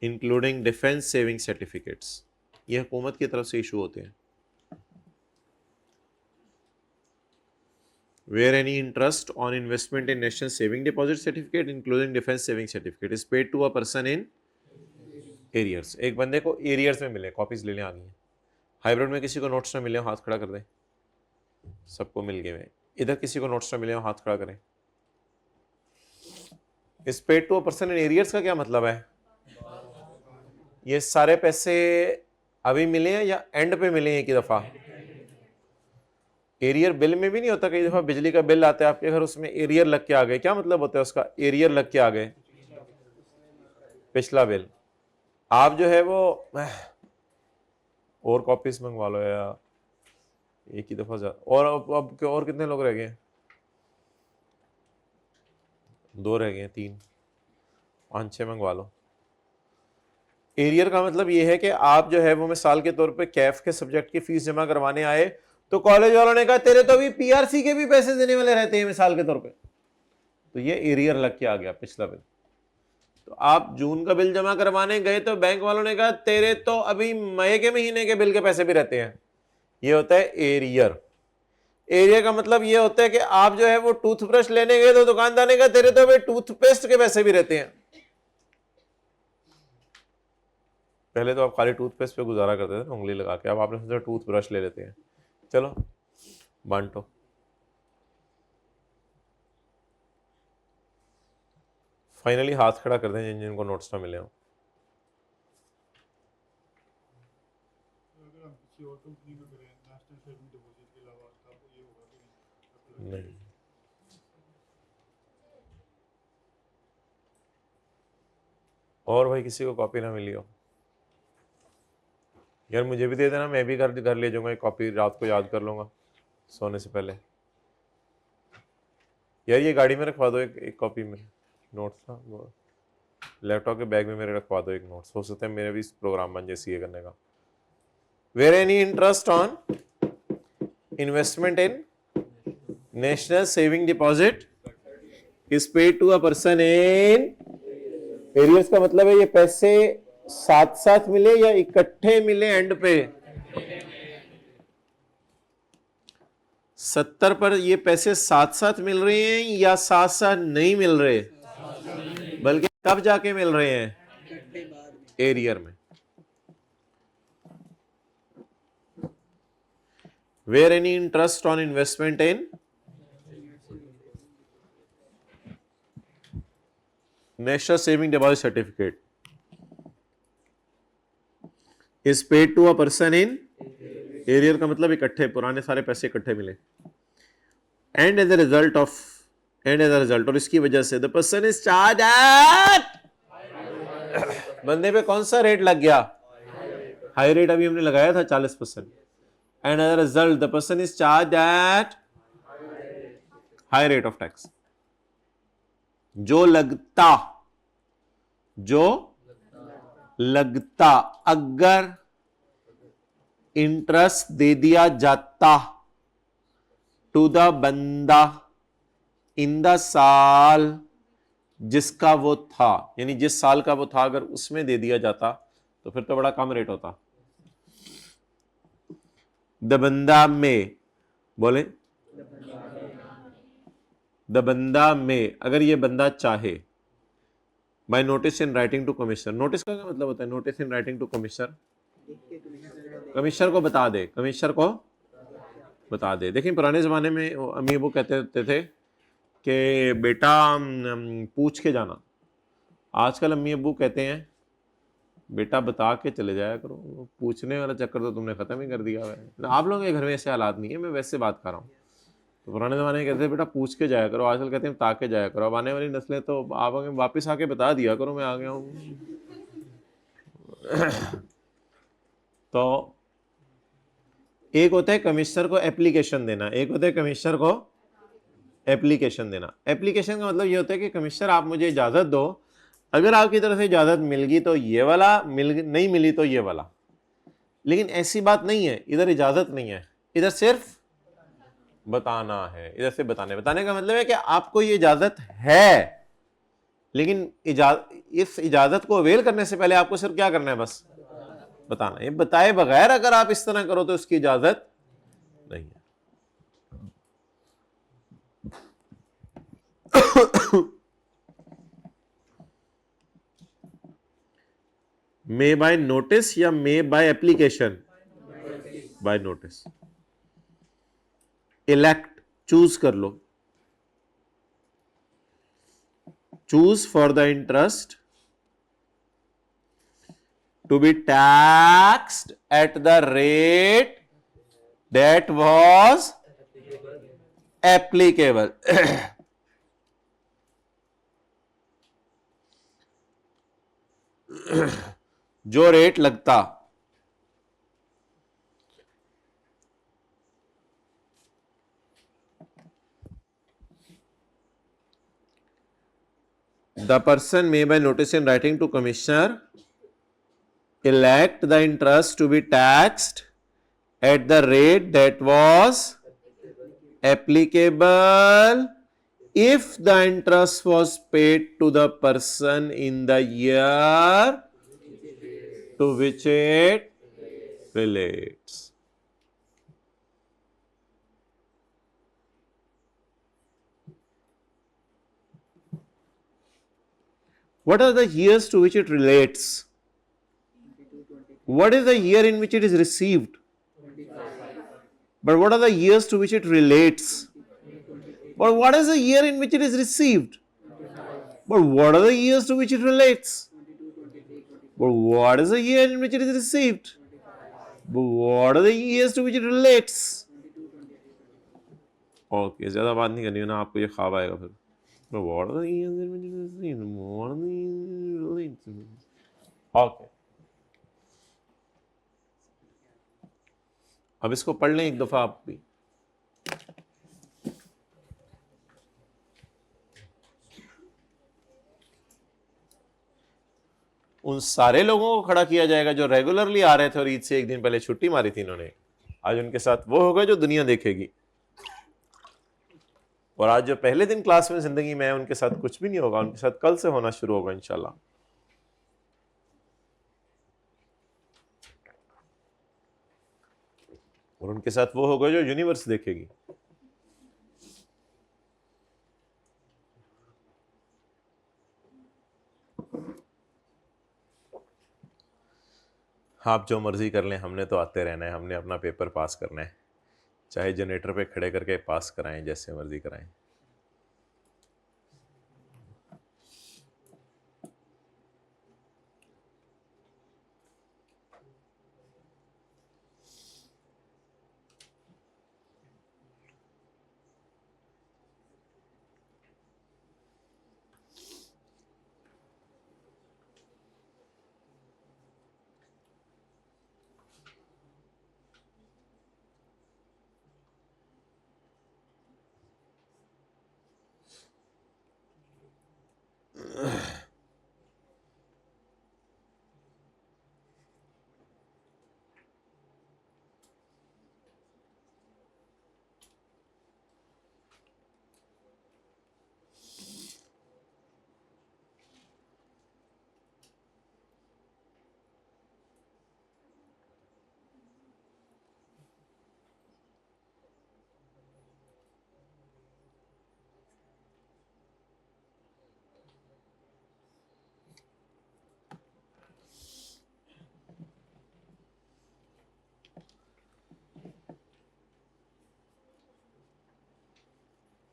including defence saving certificates, ये हुकूमत की तरफ से इशू होते हैं। Where any interest on investment in national saving deposit certificate including defence saving certificate is paid to a person in arrears. एक बंदे को एरियर्स में मिले, कॉपीज लेने आ गई हैं। हाइब्रिड में किसी को नोट्स ना मिले हो हाथ खड़ा कर दें, सबको मिल गए। इधर किसी को नोट्स ना मिले हो हाथ खड़ा करें। Is paid to a person in arrears का क्या मतलब है? ये सारे पैसे अभी मिले हैं या एंड पे मिले हैं एक ही दफा? एरियर बिल में भी नहीं होता, कई दफा बिजली का बिल आता है आपके घर, उसमें एरियर लग के आ गए, क्या मतलब होता है उसका? एरियर लग के आ गए, पिछला बिल। आप जो है वो और कॉपीज मंगवा लो या एक ही दफा और अब और कितने लोग रह गए? 2 रह गए, 3, 5, 6 मंगवा लो। एरियर का मतलब ये है कि आप जो है वो मिसाल के तौर पे कैफ के सब्जेक्ट की फीस जमा करवाने आए तो कॉलेज वालों ने कहा तेरे तो अभी पीआरसी के भी पैसे देने वाले रहते हैं मिसाल के तौर पे, तो ये एरियर लग के आ गया, पिछला बिल। तो आप जून का बिल जमा करवाने गए तो बैंक वालों ने कहा तेरे तो अभी मई के महीने के बिल के पैसे भी रहते हैं, ये होता है एरियर। एरियर का मतलब ये होता है कि आप जो है वो टूथब्रश लेने गए तो दुकानदार ने कहा तेरे तो अभी टूथपेस्ट के पैसे भी रहते हैं। पहले तो आप खाली टूथपेस्ट पे गुजारा करते थे ना उंगली लगा के, अब आपने सोचा टूथब्रश ले लेते हैं। चलो बांटो। फाइनली हाथ खड़ा कर दें जिन जिनको नोट्स ना मिले हो। नहीं और भाई किसी को कॉपी ना मिली हो यार मुझे भी दे देना, मैं भी घर घर ले जाऊंगा एक कॉपी, रात को याद कर लूंगा। सोने से पहले। यार ये गाड़ी में रखवा दो एक कॉपी में नोट्स ना, वो लैपटॉप के बैग में मेरे रखवा दो एक नोट्स, हो सकता है मेरे भी इस प्रोग्राम बन जाए सीए करने का। Where any interest on investment in national saving deposit is paid to a person in arrears, का मतलब है ये पैसे साथ साथ मिले या इकट्ठे मिले एंड पे। 70 पर ये पैसे साथ साथ मिल रहे हैं या साथ साथ नहीं मिल रहे, बल्कि कब जाके मिल रहे हैं, एरियर में। Where any interest on investment in national saving deposit certificate is paid to a person in arrear, का मतलब इकट्ठे, पुराने सारे पैसे इकट्ठे मिले। एंड एज अ रिजल्ट, और इसकी वजह से the person is charge eight, बंदे पे कौन सा रेट लग गया, हाई रेट अभी हमने लगाया था 40%। And as a result the person is charge at high rate of tax. जो लगता अगर इंटरेस्ट दे दिया जाता टू द बंदा इन द साल जिसका वो था, यानी जिस साल का वो था, अगर उसमें दे दिया जाता तो फिर तो बड़ा कम रेट होता। द बंदा में, बोले द बंदा में, अगर ये बंदा चाहे, by notice in writing to commissioner. Notice का क्या मतलब होता है, notice in writing to commissioner, commissioner को बता दे, कमिश्नर को बता दे। देखिए पुराने जमाने में अम्मी अबू कहते होते थे कि बेटा पूछ के जाना, आजकल अम्मी अबू कहते हैं बेटा बता के चले जाया करो, पूछने वाला चक्कर तो तुमने खत्म ही कर दिया है। आप लोगों के घर में ऐसे हालात नहीं है, मैं वैसे बात कर रहा हूँ। तो पुराने ज़माने में कहते थे बेटा पूछ के जाया करो, आजकल कहते हैं ताके जाया करो। अब आने वाली नस्लें तो आप वापस आके बता दिया करो मैं आ गया हूँ। तो एक होता है कमिश्नर को एप्लीकेशन देना, एक होता है कमिश्नर को एप्लीकेशन देना। एप्लीकेशन का मतलब ये होता है कि कमिश्नर आप मुझे इजाज़त दो, अगर आपकी तरफ से इजाज़त मिल गई तो ये वाला, नहीं मिली तो ये वाला। लेकिन ऐसी बात नहीं है, इधर इजाज़त नहीं है, इधर सिर्फ बताना है। इधर से बताने का मतलब है कि आपको ये इजाज़त है, लेकिन इस इजाज़त को अवेल करने से पहले आपको सिर्फ क्या करना है, बस बताना। ये बताए बगैर अगर आप इस तरह करो तो उसकी इजाज़त नहीं है। मे बाय नोटिस या may by application, by notice. Elect, choose कर लो, choose for the interest to be taxed at the rate that was applicable. जो रेट लगता, the person may by notice in writing to commissioner elect the interest to be taxed at the rate that was applicable if the interest was paid to the person in the year to which it relates. What are the years to which it relates? What is the year in which it is received? But what are the years to which it relates? But what is the year in which it is received? But what are the years to which it relates? But what is the year in which it is received? But what are the years to which it relates? Okay, ज़्यादा बात नहीं करनी है ना, आपको ये ख्वाब आएगा फिर। But what are the years in which it is received? What are the years in which it relates? Okay, अब इसको पढ़ लें एक दफ़ा आप भी। उन सारे लोगों को खड़ा किया जाएगा जो रेगुलरली आ रहे थे और ईद से एक दिन पहले छुट्टी मारी थी इन्होंने। आज उनके साथ वो होगा जो दुनिया देखेगी, और आज जो पहले दिन क्लास में जिंदगी में है उनके साथ कुछ भी नहीं होगा, उनके साथ कल से होना शुरू होगा इंशाल्लाह। और उनके साथ वो होगा जो यूनिवर्स देखेगी। आप जो मर्जी कर लें, हमने तो आते रहना है, हमने अपना पेपर पास करना है, चाहे जनरेटर पे खड़े करके पास कराएं, जैसे मर्जी कराएं।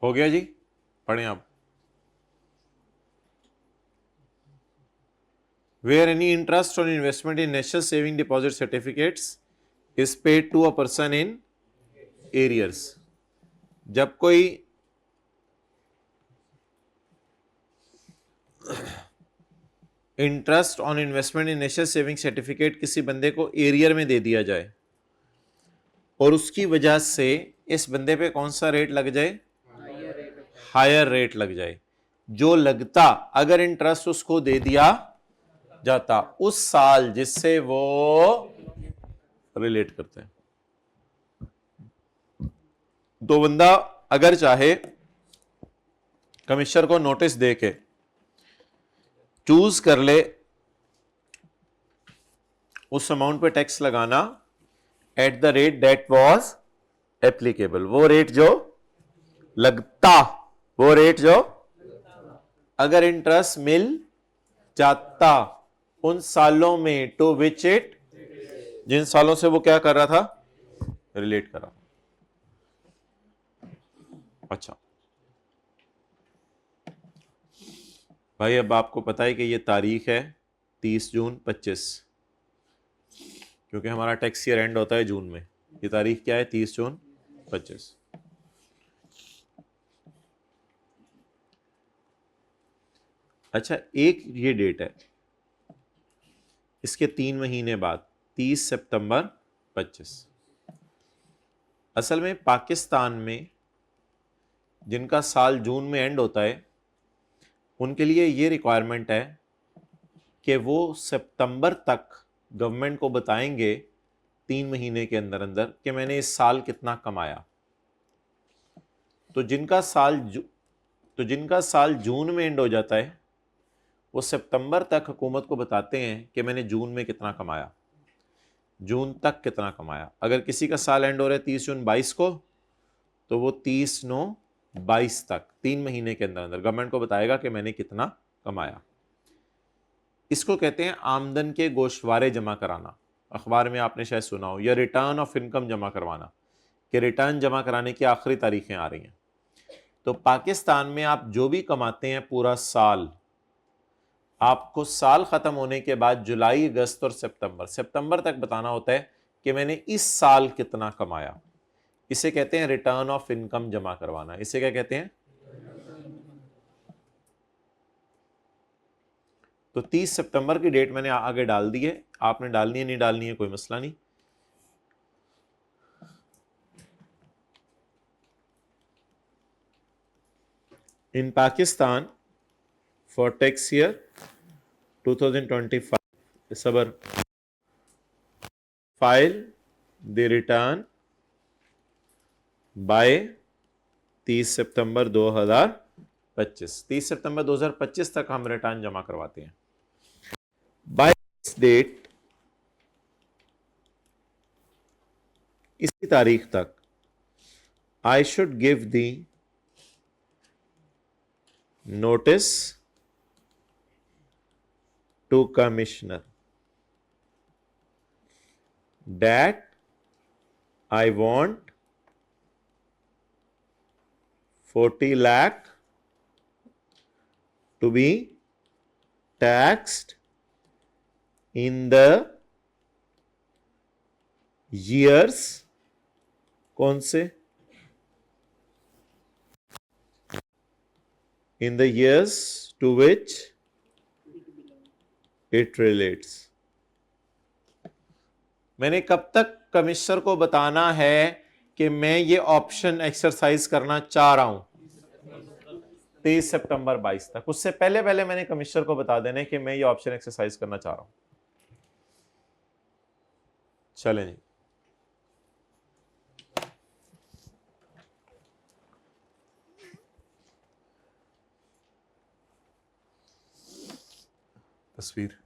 हो गया जी, पढ़ें आप। Where any interest on investment in national saving deposit certificates is paid to a person in arrears, जब कोई interest on investment in national saving certificate किसी बंदे को एरियर में दे दिया जाए और उसकी वजह से इस बंदे पे कौन सा रेट लग जाए, हायर रेट लग जाए, जो लगता अगर इंटरेस्ट उसको दे दिया जाता उस साल जिससे वो रिलेट करते हैं। तो बंदा अगर चाहे कमिश्नर को नोटिस देके चूज कर ले उस अमाउंट पे टैक्स लगाना at the rate that was applicable, वो रेट जो लगता, वो रेट जो अगर इंटरेस्ट मिल जाता उन सालों में टू विच इट, जिन सालों से वो क्या कर रहा था, रिलेट कर रहा। अच्छा भाई, अब आपको पता है कि ये तारीख है 30 जून 25, क्योंकि हमारा टैक्स ईयर एंड होता है जून में। ये तारीख क्या है, 30 जून 25। अच्छा, एक ये डेट है, इसके 3 महीने बाद 30 सितंबर 25। असल में पाकिस्तान में जिनका साल जून में एंड होता है उनके लिए ये रिक्वायरमेंट है कि वो सितंबर तक गवर्नमेंट को बताएंगे 3 महीने के अंदर अंदर कि मैंने इस साल कितना कमाया। तो जिनका साल जून में एंड हो जाता है वो सितंबर तक हुकूमत को बताते हैं कि मैंने जून में कितना कमाया, जून तक कितना कमाया। अगर किसी का साल एंड हो रहा है 30 जून 22 को, तो वो 30/9/22 तक 3 महीने के अंदर अंदर गवर्नमेंट को बताएगा कि मैंने कितना कमाया। इसको कहते हैं आमदन के गोशवारे जमा कराना। अखबार में आपने शायद सुना हो, या रिटर्न ऑफ इनकम जमा करवाना, कि रिटर्न जमा कराने की आखिरी तारीखें आ रही हैं। तो पाकिस्तान में आप जो भी कमाते हैं पूरा साल, आपको साल खत्म होने के बाद जुलाई, अगस्त और सितंबर तक बताना होता है कि मैंने इस साल कितना कमाया। इसे कहते हैं रिटर्न ऑफ इनकम जमा करवाना। इसे क्या कहते हैं? तो 30 सितंबर की डेट मैंने आगे डाल दी है, आपने डालनी है नहीं डालनी है कोई मसला नहीं। इन पाकिस्तान फॉर टैक्स ईयर 2025 सबर, फाइल द रिटर्न बाय 30 सितंबर 2025। 30 सितंबर 2025 तक हम रिटर्न जमा करवाते हैं। बाय दिस डेट, इसी तारीख तक, I should give the notice to commissioner that I want 40 lakh to be taxed in the years, कौन से? In the years to which it relates। मैंने कब तक कमिश्नर को बताना है कि मैं ये ऑप्शन एक्सरसाइज करना चाह रहा हूं? 30 सितंबर 22 तक। उससे पहले पहले मैंने कमिश्नर को बता देना है कि मैं ये ऑप्शन एक्सरसाइज करना चाह रहा हूं। चलें जी, तस्वीर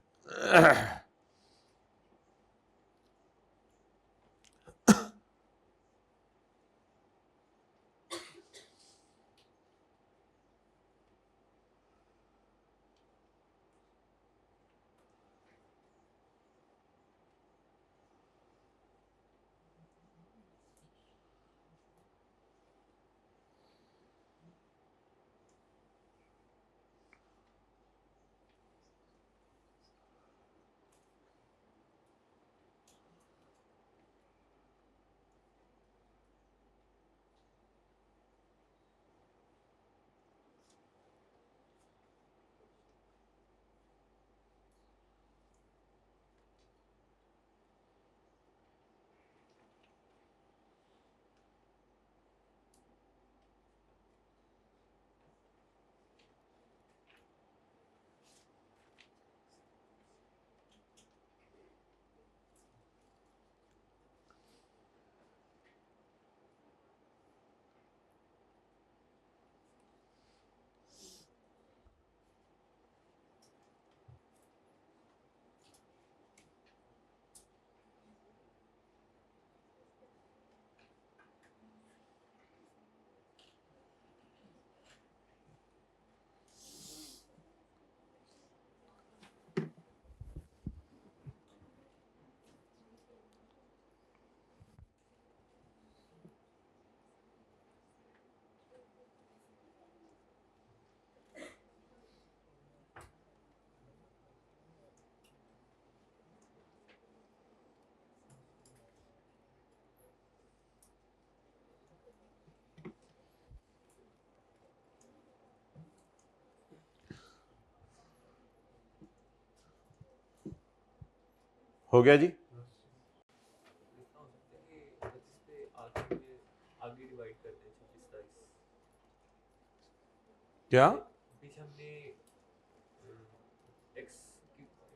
हो गया जी। क्या हमने x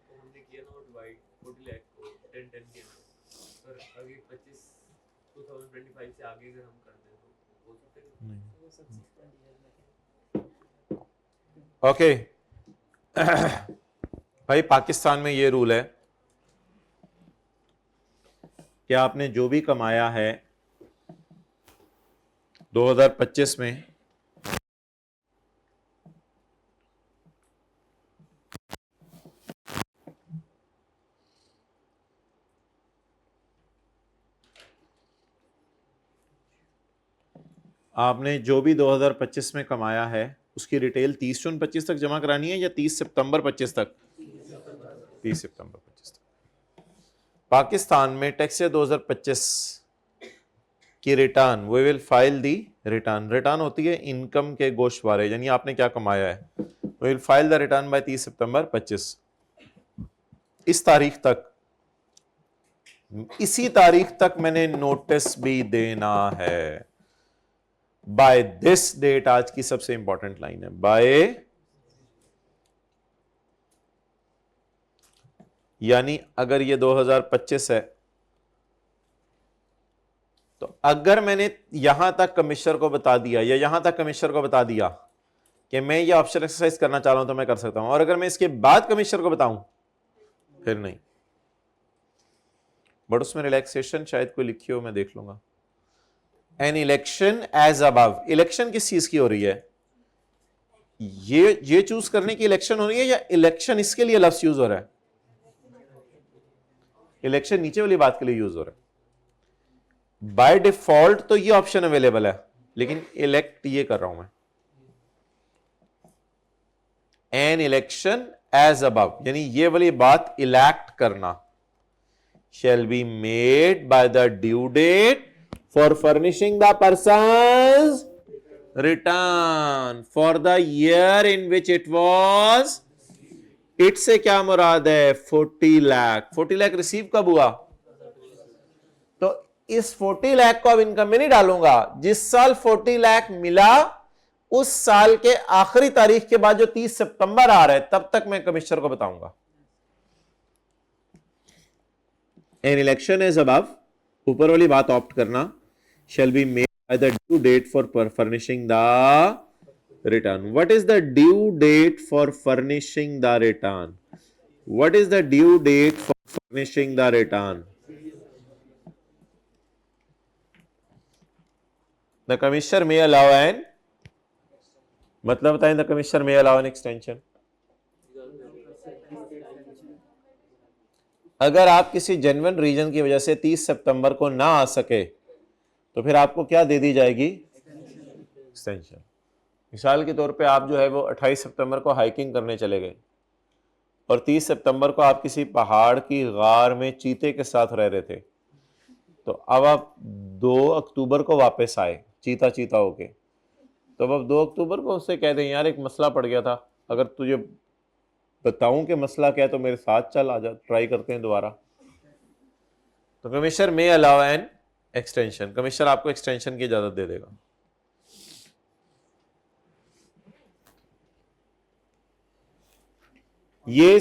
को हमने किया ना डिवाइड 40 लाख को 10 10 के पर आगे 25 2025 से आगे अगर हम करते हैं तो हो सकता है। ओके भाई, पाकिस्तान में ये रूल है कि आपने जो भी कमाया है 2025 में, आपने जो भी 2025 में कमाया है उसकी डिटेल 30 जून 25 तक जमा करानी है या 30 सितंबर 25 तक? 30 सितंबर 25 तक। पाकिस्तान में टैक्स 2025 की return, we will file the return. Return होती है इनकम के गोशवारे, यानी आपने क्या कमाया है। We will file the return by 30 सितंबर 25। इस तारीख तक, इसी तारीख तक मैंने नोटिस भी देना है। बाय दिस डेट, आज की सबसे इंपॉर्टेंट लाइन है, बाय यानी अगर ये 2025 है तो अगर मैंने यहां तक कमिश्नर को बता दिया या यहां तक कमिश्नर को बता दिया कि मैं ये ऑप्शन एक्सरसाइज करना चाह रहा हूं तो मैं कर सकता हूं, और अगर मैं इसके बाद कमिश्नर को बताऊं फिर नहीं। बट उसमें रिलैक्सेशन शायद कोई लिखी हो, मैं देख लूंगा। An election as above, election किस चीज की हो रही है? ये चूज करने की इलेक्शन हो रही है या इलेक्शन इसके लिए लफ्ज यूज हो रहा है? इलेक्शन नीचे वाली बात के लिए यूज हो रहा है। बाय डिफॉल्ट तो ये ऑप्शन अवेलेबल है, लेकिन इलेक्ट ये कर रहा हूं मैं। एन इलेक्शन एज अबव यानी ये वाली बात इलेक्ट करना। shall be made by the due date for furnishing the person's return for the year in which it was, it से क्या मुराद है? 40 लाख। 40 लाख रिसीव कब हुआ? तो इस 40 लाख को अब इनकम में नहीं डालूंगा। जिस साल 40 लाख मिला उस साल के आखिरी तारीख के बाद जो 30 सितंबर आ रहा है तब तक मैं कमिश्नर को बताऊंगा। एन इलेक्शन इज अबव, ऊपर वाली बात ऑप्ट करना, shall be made by the due date for furnishing the return. What is the due date for furnishing the return? What is the due date for furnishing the return? The commissioner may allow an, मतलब बताएं, the commissioner may allow an extension. अगर आप किसी genuine reason की वजह से 30 सितंबर को ना आ सके तो फिर आपको क्या दे दी जाएगी? एक्सटेंशन। मिसाल के तौर पे आप जो है वो 28 सितंबर को हाइकिंग करने चले गए और 30 सितंबर को आप किसी पहाड़ की गार में चीते के साथ रह रहे थे, तो अब आप 2 अक्टूबर को वापस आए चीता चीता होके, तो अब 2 अक्टूबर को उससे कह दें यार एक मसला पड़ गया था, अगर तुझे बताऊं कि मसला क्या है तो मेरे साथ चल, आ जा, ट्राई करते हैं दोबारा। तो कमिश्नर में अलाउ एन एक्सटेंशन, कमिश्नर आपको एक्सटेंशन की इजाजत दे देगा। ये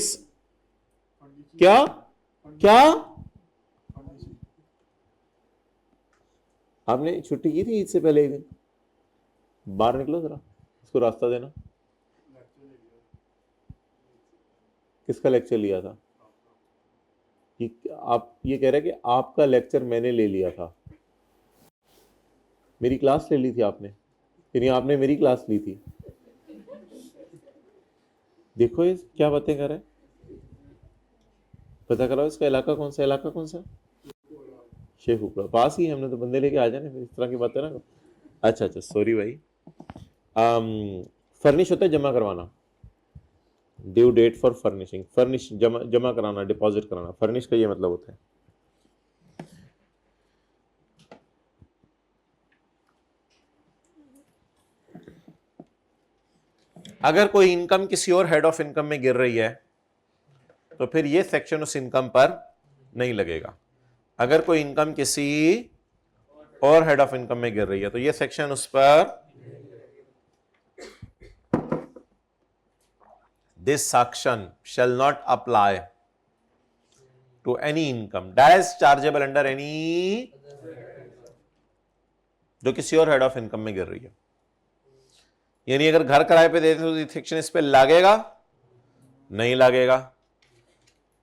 क्या क्या आपने छुट्टी की थी ईद से पहले एक दिन? बाहर निकलो जरा, इसको रास्ता देना। किसका लेक्चर लिया था? कि आप ये कह रहे हैं कि आपका लेक्चर मैंने ले लिया था? मेरी क्लास ले ली थी आपने? फिर आपने मेरी क्लास ली थी? देखो ये क्या बातें कर रहे हैं। पता करो इसका इलाका कौन सा, इलाका कौन सा? शेखुपुरा पास ही है, हमने तो बंदे लेके आ जाने, फिर इस तरह की बातें ना। अच्छा अच्छा सॉरी भाई। फर्निश होता है जमा करवाना, due date for furnishing, furnish जमा कराना, डिपॉजिट कराना, फर्निश का ये मतलब होता है। अगर कोई इनकम किसी और हेड ऑफ इनकम में गिर रही है तो फिर ये सेक्शन उस इनकम पर नहीं लगेगा। अगर कोई इनकम किसी और हेड ऑफ इनकम में गिर रही है तो ये सेक्शन उस पर, this section shall not apply to any income that is chargeable under any, जो किसी और हेड ऑफ इनकम में गिर रही है। यानी अगर घर किराए पे देते तो सेक्शन इस पे लागेगा? नहीं लागेगा।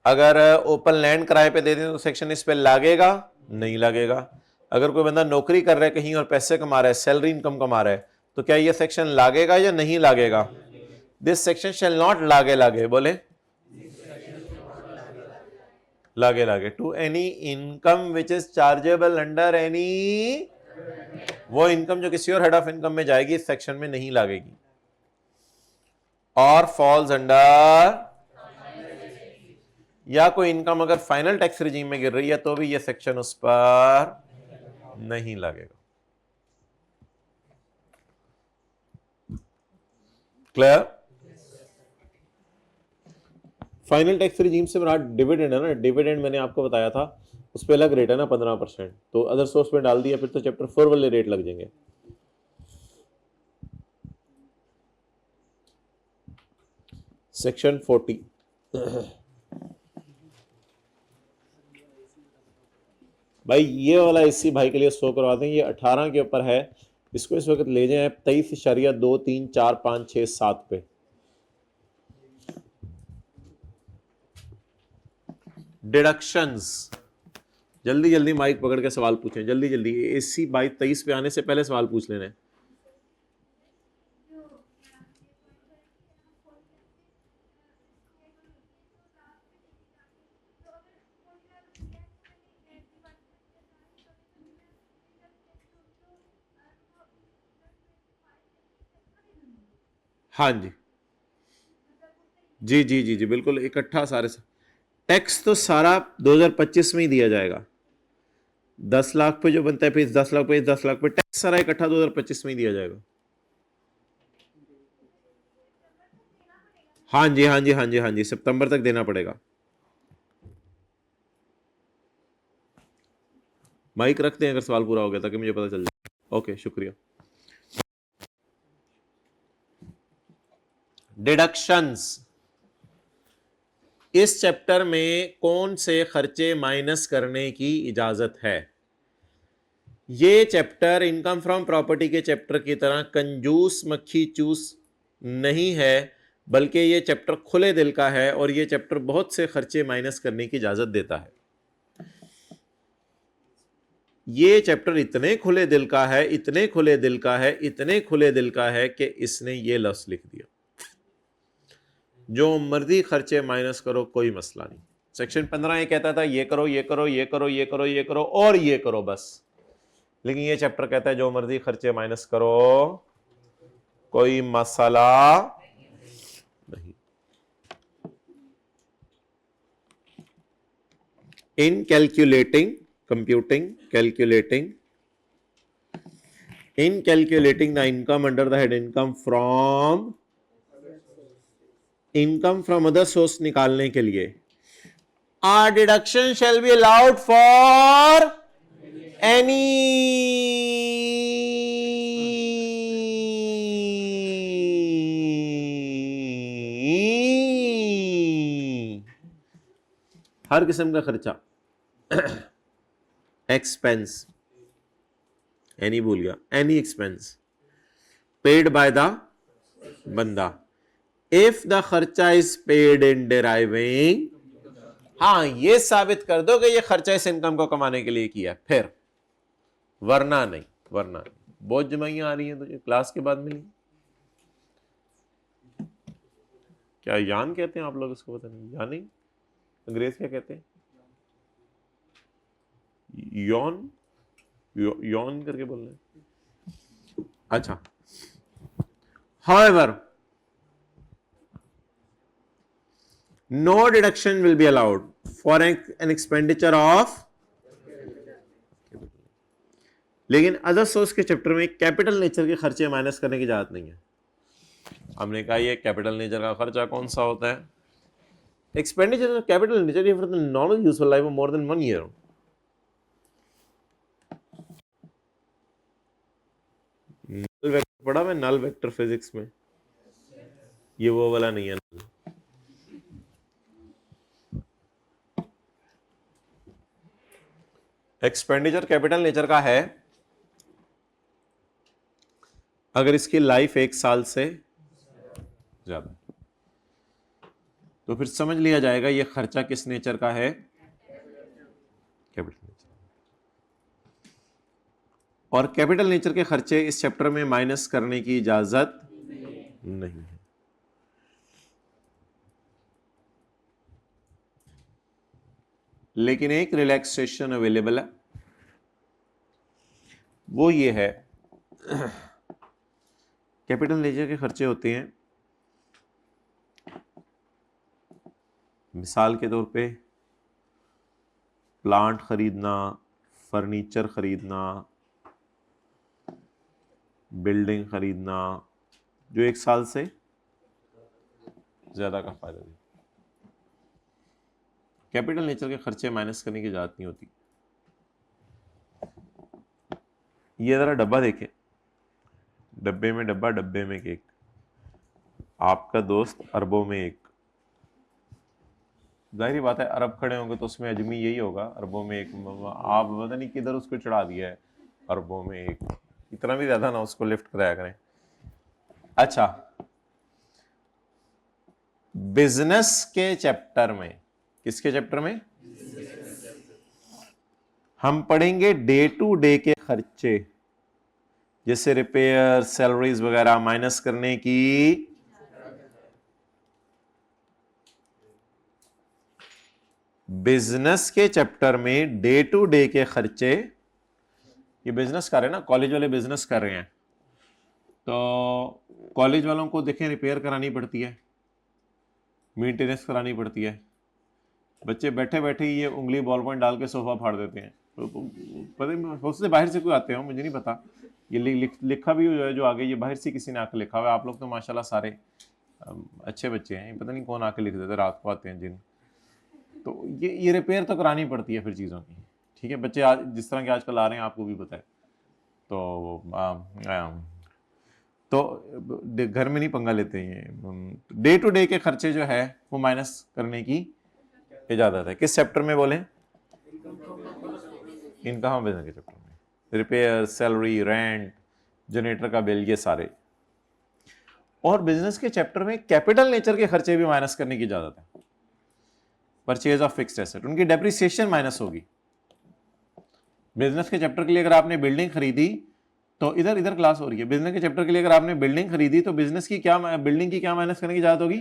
अगर ओपन लैंड किराए पे देते तो सेक्शन इस पे लागेगा? नहीं लागेगा। अगर कोई बंदा नौकरी कर रहा है कहीं और पैसे कमा रहा है, सैलरी इनकम कमा रहा है, तो क्या ये सेक्शन लागेगा या नहीं लागेगा? दिस सेक्शन शैल नॉट लागे, बोले लागे to any income which is chargeable under any, वो इनकम जो किसी और हेड ऑफ इनकम में जाएगी इस सेक्शन में नहीं लागेगी। और फॉल्स अंडर, या कोई इनकम अगर फाइनल टैक्स रिजीम में गिर रही है तो भी ये सेक्शन उस पर नहीं लगेगा। क्लियर? फाइनल टैक्स रिजीम से मेरा डिविडेंड है ना, डिविडेंड मैंने आपको बताया था उस पर अलग रेट है ना 15%, तो अदर सोर्स में डाल दिया फिर तो चैप्टर 4 वाले रेट लग जाएंगे। सेक्शन 40 भाई ये वाला इसी भाई के लिए 100 करवाते हैं, ये 18 के ऊपर है, इसको इस वक्त ले जाए 23.2345667 पे। डिडक्शंस, जल्दी जल्दी माइक पकड़ के सवाल पूछें, जल्दी जल्दी, इसी 22-23 पे आने से पहले सवाल पूछ लेने। हाँ जी जी जी जी जी बिल्कुल, इकट्ठा सारे टैक्स तो सारा 2025 में ही दिया जाएगा। 10 लाख पे जो बनता है पेज, 10 लाख पे, 10 लाख पे टैक्स सारा इकट्ठा 2025 में ही दिया जाएगा। हाँ जी हाँ जी हाँ जी हाँ जी, सितंबर तक देना पड़ेगा। माइक रखते हैं अगर सवाल पूरा हो गया, ताकि मुझे पता चल जाए। ओके, शुक्रिया। डिडक्शंस, इस चैप्टर में कौन से खर्चे माइनस करने की इजाजत है? ये चैप्टर इनकम फ्रॉम प्रॉपर्टी के चैप्टर की तरह कंजूस मक्खी चूस नहीं है, बल्कि ये चैप्टर खुले दिल का है, और ये चैप्टर बहुत से खर्चे माइनस करने की इजाजत देता है। ये चैप्टर इतने खुले दिल का है, इतने खुले दिल का है, इतने खुले दिल का है कि इसने ये लफ्ज लिख दिया, जो मर्जी खर्चे माइनस करो, कोई मसला नहीं। सेक्शन 15 ये कहता था ये करो ये करो ये करो ये करो ये करो और ये करो बस, लेकिन ये चैप्टर कहता है जो मर्जी खर्चे माइनस करो, कोई मसला नहीं। In calculating, computing, calculating, in calculating the income under the head income from other source निकालने के लिए, आ deduction shall be allowed for any हर किस्म का खर्चा, एक्सपेंस, एनी भूल गया, any expense paid by the बंदा, इफ द खर्चा इज पेड इन डिराइविंग, हाँ ये साबित कर दो कि ये खर्चा इस इनकम को कमाने के लिए किया, फिर वरना नहीं, वरना नहीं। बहुत जमाइयां आ रही हैं तुझे, क्लास के बाद मिली, क्या यान कहते हैं आप लोग इसको, पता नहीं, यानी अंग्रेज क्या कहते हैं, यौन, यौन करके बोल रहे हैं। अच्छा, however no deduction will be allowed for an expenditure of, लेकिन अदर सोर्स के चैप्टर में कैपिटल नेचर के खर्चे माइनस करने की इजाजत नहीं है। हमने कहा ये कैपिटल नेचर का खर्चा कौन सा होता है? Expenditure capital nature for the normal useful life of more than 1 year. Null vector पढ़ा मैं, नल वेक्टर फिजिक्स में, ये वो वाला नहीं है। एक्सपेंडिचर कैपिटल नेचर का है अगर इसकी लाइफ 1 साल से ज्यादा, तो फिर समझ लिया जाएगा ये खर्चा किस नेचर का है, कैपिटल नेचर। और कैपिटल नेचर के खर्चे इस चैप्टर में माइनस करने की इजाजत नहीं है। लेकिन एक रिलैक्सेशन अवेलेबल है, वो ये है, कैपिटल नेचर के खर्चे होते हैं मिसाल के तौर पे प्लांट खरीदना, फर्नीचर खरीदना, बिल्डिंग खरीदना, जो 1 साल से ज्यादा का फायदा दे। कैपिटल नेचर के खर्चे माइनस करने की इजाजत नहीं होती। ये जरा डब्बा देखें, डब्बे में डब्बा, डब्बे में केक, आपका दोस्त अरबों में एक, जाहिर बात है अरब खड़े होंगे तो उसमें अजमी यही होगा, अरबों में एक, आप पता नहीं किधर उसको चढ़ा दिया है, अरबों में एक, इतना भी ज्यादा ना उसको लिफ्ट कराया करें। अच्छा, बिजनेस के चैप्टर में, किसके चैप्टर में, हम पढ़ेंगे डे टू डे के खर्चे, जैसे रिपेयर, सैलरीज वगैरह माइनस करने की। बिजनेस के चैप्टर में डे टू डे के खर्चे, ये बिजनेस कर रहे हैं ना, कॉलेज वाले बिजनेस कर रहे हैं, तो कॉलेज वालों को देखें रिपेयर करानी पड़ती है, मेंटेनेंस करानी पड़ती है, बच्चे बैठे बैठे ही ये उंगली बॉल पॉइंट डाल के सोफा फाड़ देते हैं, पता नहीं उससे बाहर से कोई आते हो, मुझे नहीं पता, ये लिखा भी है जो आगे, ये बाहर से किसी ने आके लिखा हुआ है। आप लोग तो माशाल्लाह सारे अच्छे बच्चे हैं, पता नहीं कौन आके लिख देते, रात को आते हैं जिन, तो ये रिपेयर तो करानी पड़ती है फिर चीज़ों की, ठीक है। बच्चे आज जिस तरह के आजकल आ रहे हैं आपको भी पता है, तो घर में नहीं पंगा लेते हैं। डे टू डे के खर्चे जो है वो माइनस करने की इजाज़त है। किस चैप्टर में बोलें, इनकम बिजनेस के चैप्टर में, रिपेयर, सैलरी, रेंट, जनरेटर का बिल, ये सारे। और बिजनेस के चैप्टर में कैपिटल नेचर के खर्चे भी माइनस करने की इजाज़त है। परचेज ऑफ फिक्स्ड एसेट, उनकी डेप्रिसिएशन माइनस होगी। बिजनेस के चैप्टर के लिए अगर आपने बिल्डिंग खरीदी तो इधर क्लास हो रही है, बिजनेस के चैप्टर के लिए अगर आपने बिल्डिंग खरीदी तो बिजनेस की क्या, बिल्डिंग की क्या माइनस करने की इजाज़त होगी,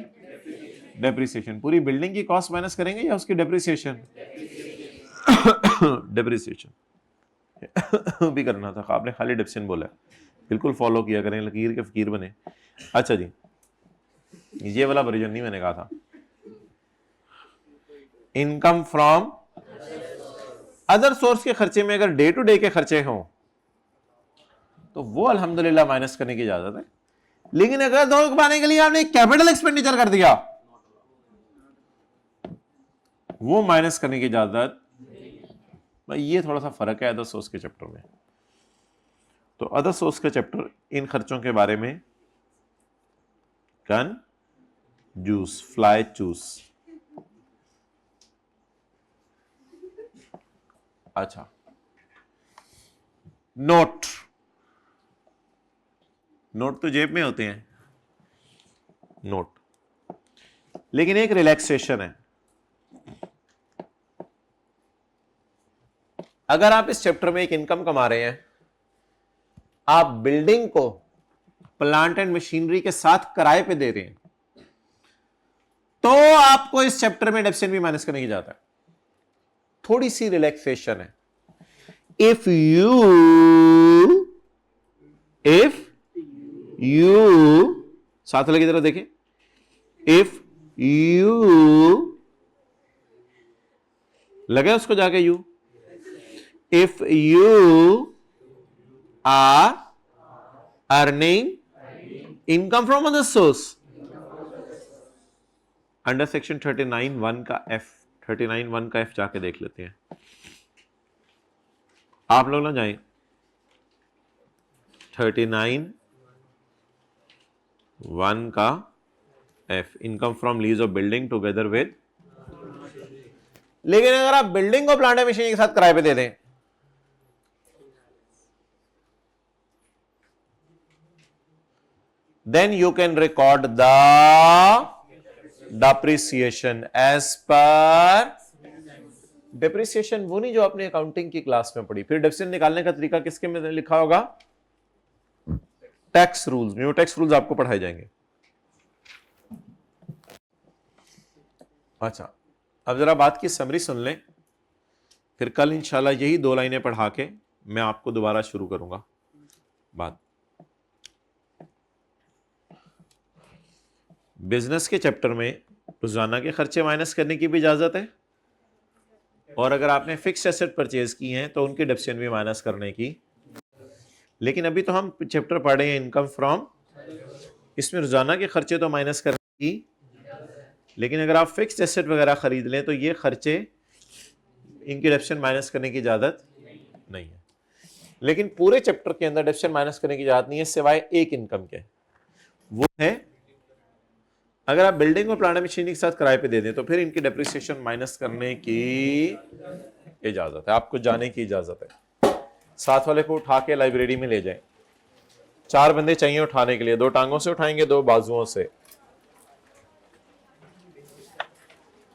डेप्रिसिएशन। पूरी बिल्डिंग की कॉस्ट माइनस करेंगे या उसकी डेप्रिसिएशन, डेप्रिसिएशन भी करना था, आपने खाली डेप्रिसिएशन बोला, बिल्कुल फॉलो किया करें, लकीर के फकीर बने। अच्छा जी, ये वाला वर्जन नहीं मैंने कहा था। इनकम फ्रॉम अदर सोर्स के खर्चे में अगर डे टू डे के खर्चे हों तो वो अल्हम्दुलिल्लाह माइनस करने की इजाजत है। लेकिन अगर दौड़ कमाने के लिए आपने कैपिटल एक्सपेंडिचर कर दिया, वो माइनस करने की इजाजत, ये थोड़ा सा फर्क है अदर सोर्स के चैप्टर में। तो अदर सोर्स के चैप्टर इन खर्चों के बारे में कन जूस फ्लाई चूस। अच्छा, नोट तो जेब में होते हैं नोट, लेकिन एक रिलैक्सेशन है। अगर आप इस चैप्टर में एक इनकम कमा रहे हैं, आप बिल्डिंग को प्लांट एंड मशीनरी के साथ किराए पे दे रहे हैं, तो आपको इस चैप्टर में डेप्सिएशन भी माइनस करने की जाता है। थोड़ी सी रिलैक्सेशन है। इफ यू साथ लगी तरह देखें, इफ यू लगे उसको जाके you, if you are earning income from other source under section 39(1) का एफ, 39(1) का एफ जाके देख लेते हैं। आप लोग ना जाएं, 39(1) का F, income from lease of building together with. लेकिन अगर आप बिल्डिंग को प्लांट एंड मशीनरी के साथ किराए पे दे दें, then you can record the depreciation as per depreciation, वो नहीं जो आपने अकाउंटिंग की क्लास में पढ़ी। फिर डेप्रिसिएशन निकालने का तरीका किसके में लिखा होगा, टैक्स रूल्स में, वो टैक्स रूल्स आपको पढ़ाए जाएंगे। अच्छा, अब जरा बात की समरी सुन लें, फिर कल इंशाल्लाह यही 2 लाइनें पढ़ा के मैं आपको दोबारा शुरू करूंगा बात। बिजनेस के चैप्टर में रोजाना के खर्चे माइनस करने की भी इजाजत है, और अगर आपने फिक्स्ड एसेट परचेज की हैं तो उनकी डेप्रिसिएशन भी माइनस करने की। लेकिन अभी तो हम चैप्टर पढ़ रहे हैं इनकम फ्रॉम, इसमें रोजाना के खर्चे तो माइनस करने की, लेकिन अगर आप फिक्स्ड एसेट वगैरह खरीद लें तो ये खर्चे, इनकी डेप्रिसिएशन माइनस करने की इजाजत नहीं है। लेकिन पूरे चैप्टर के अंदर डेप्रिसिएशन माइनस करने की इजाजत नहीं है सिवाय एक इनकम के, वो है अगर आप बिल्डिंग और प्लांट मशीनरी के साथ किराए पे दे दें तो फिर इनकी डेप्रिसिएशन माइनस करने की इजाजत है, आपको जाने की इजाजत है। साथ वाले को उठा के लाइब्रेरी में ले जाएं। 4 बंदे चाहिए उठाने के लिए, 2 टांगों से उठाएंगे, 2 बाजुओं से।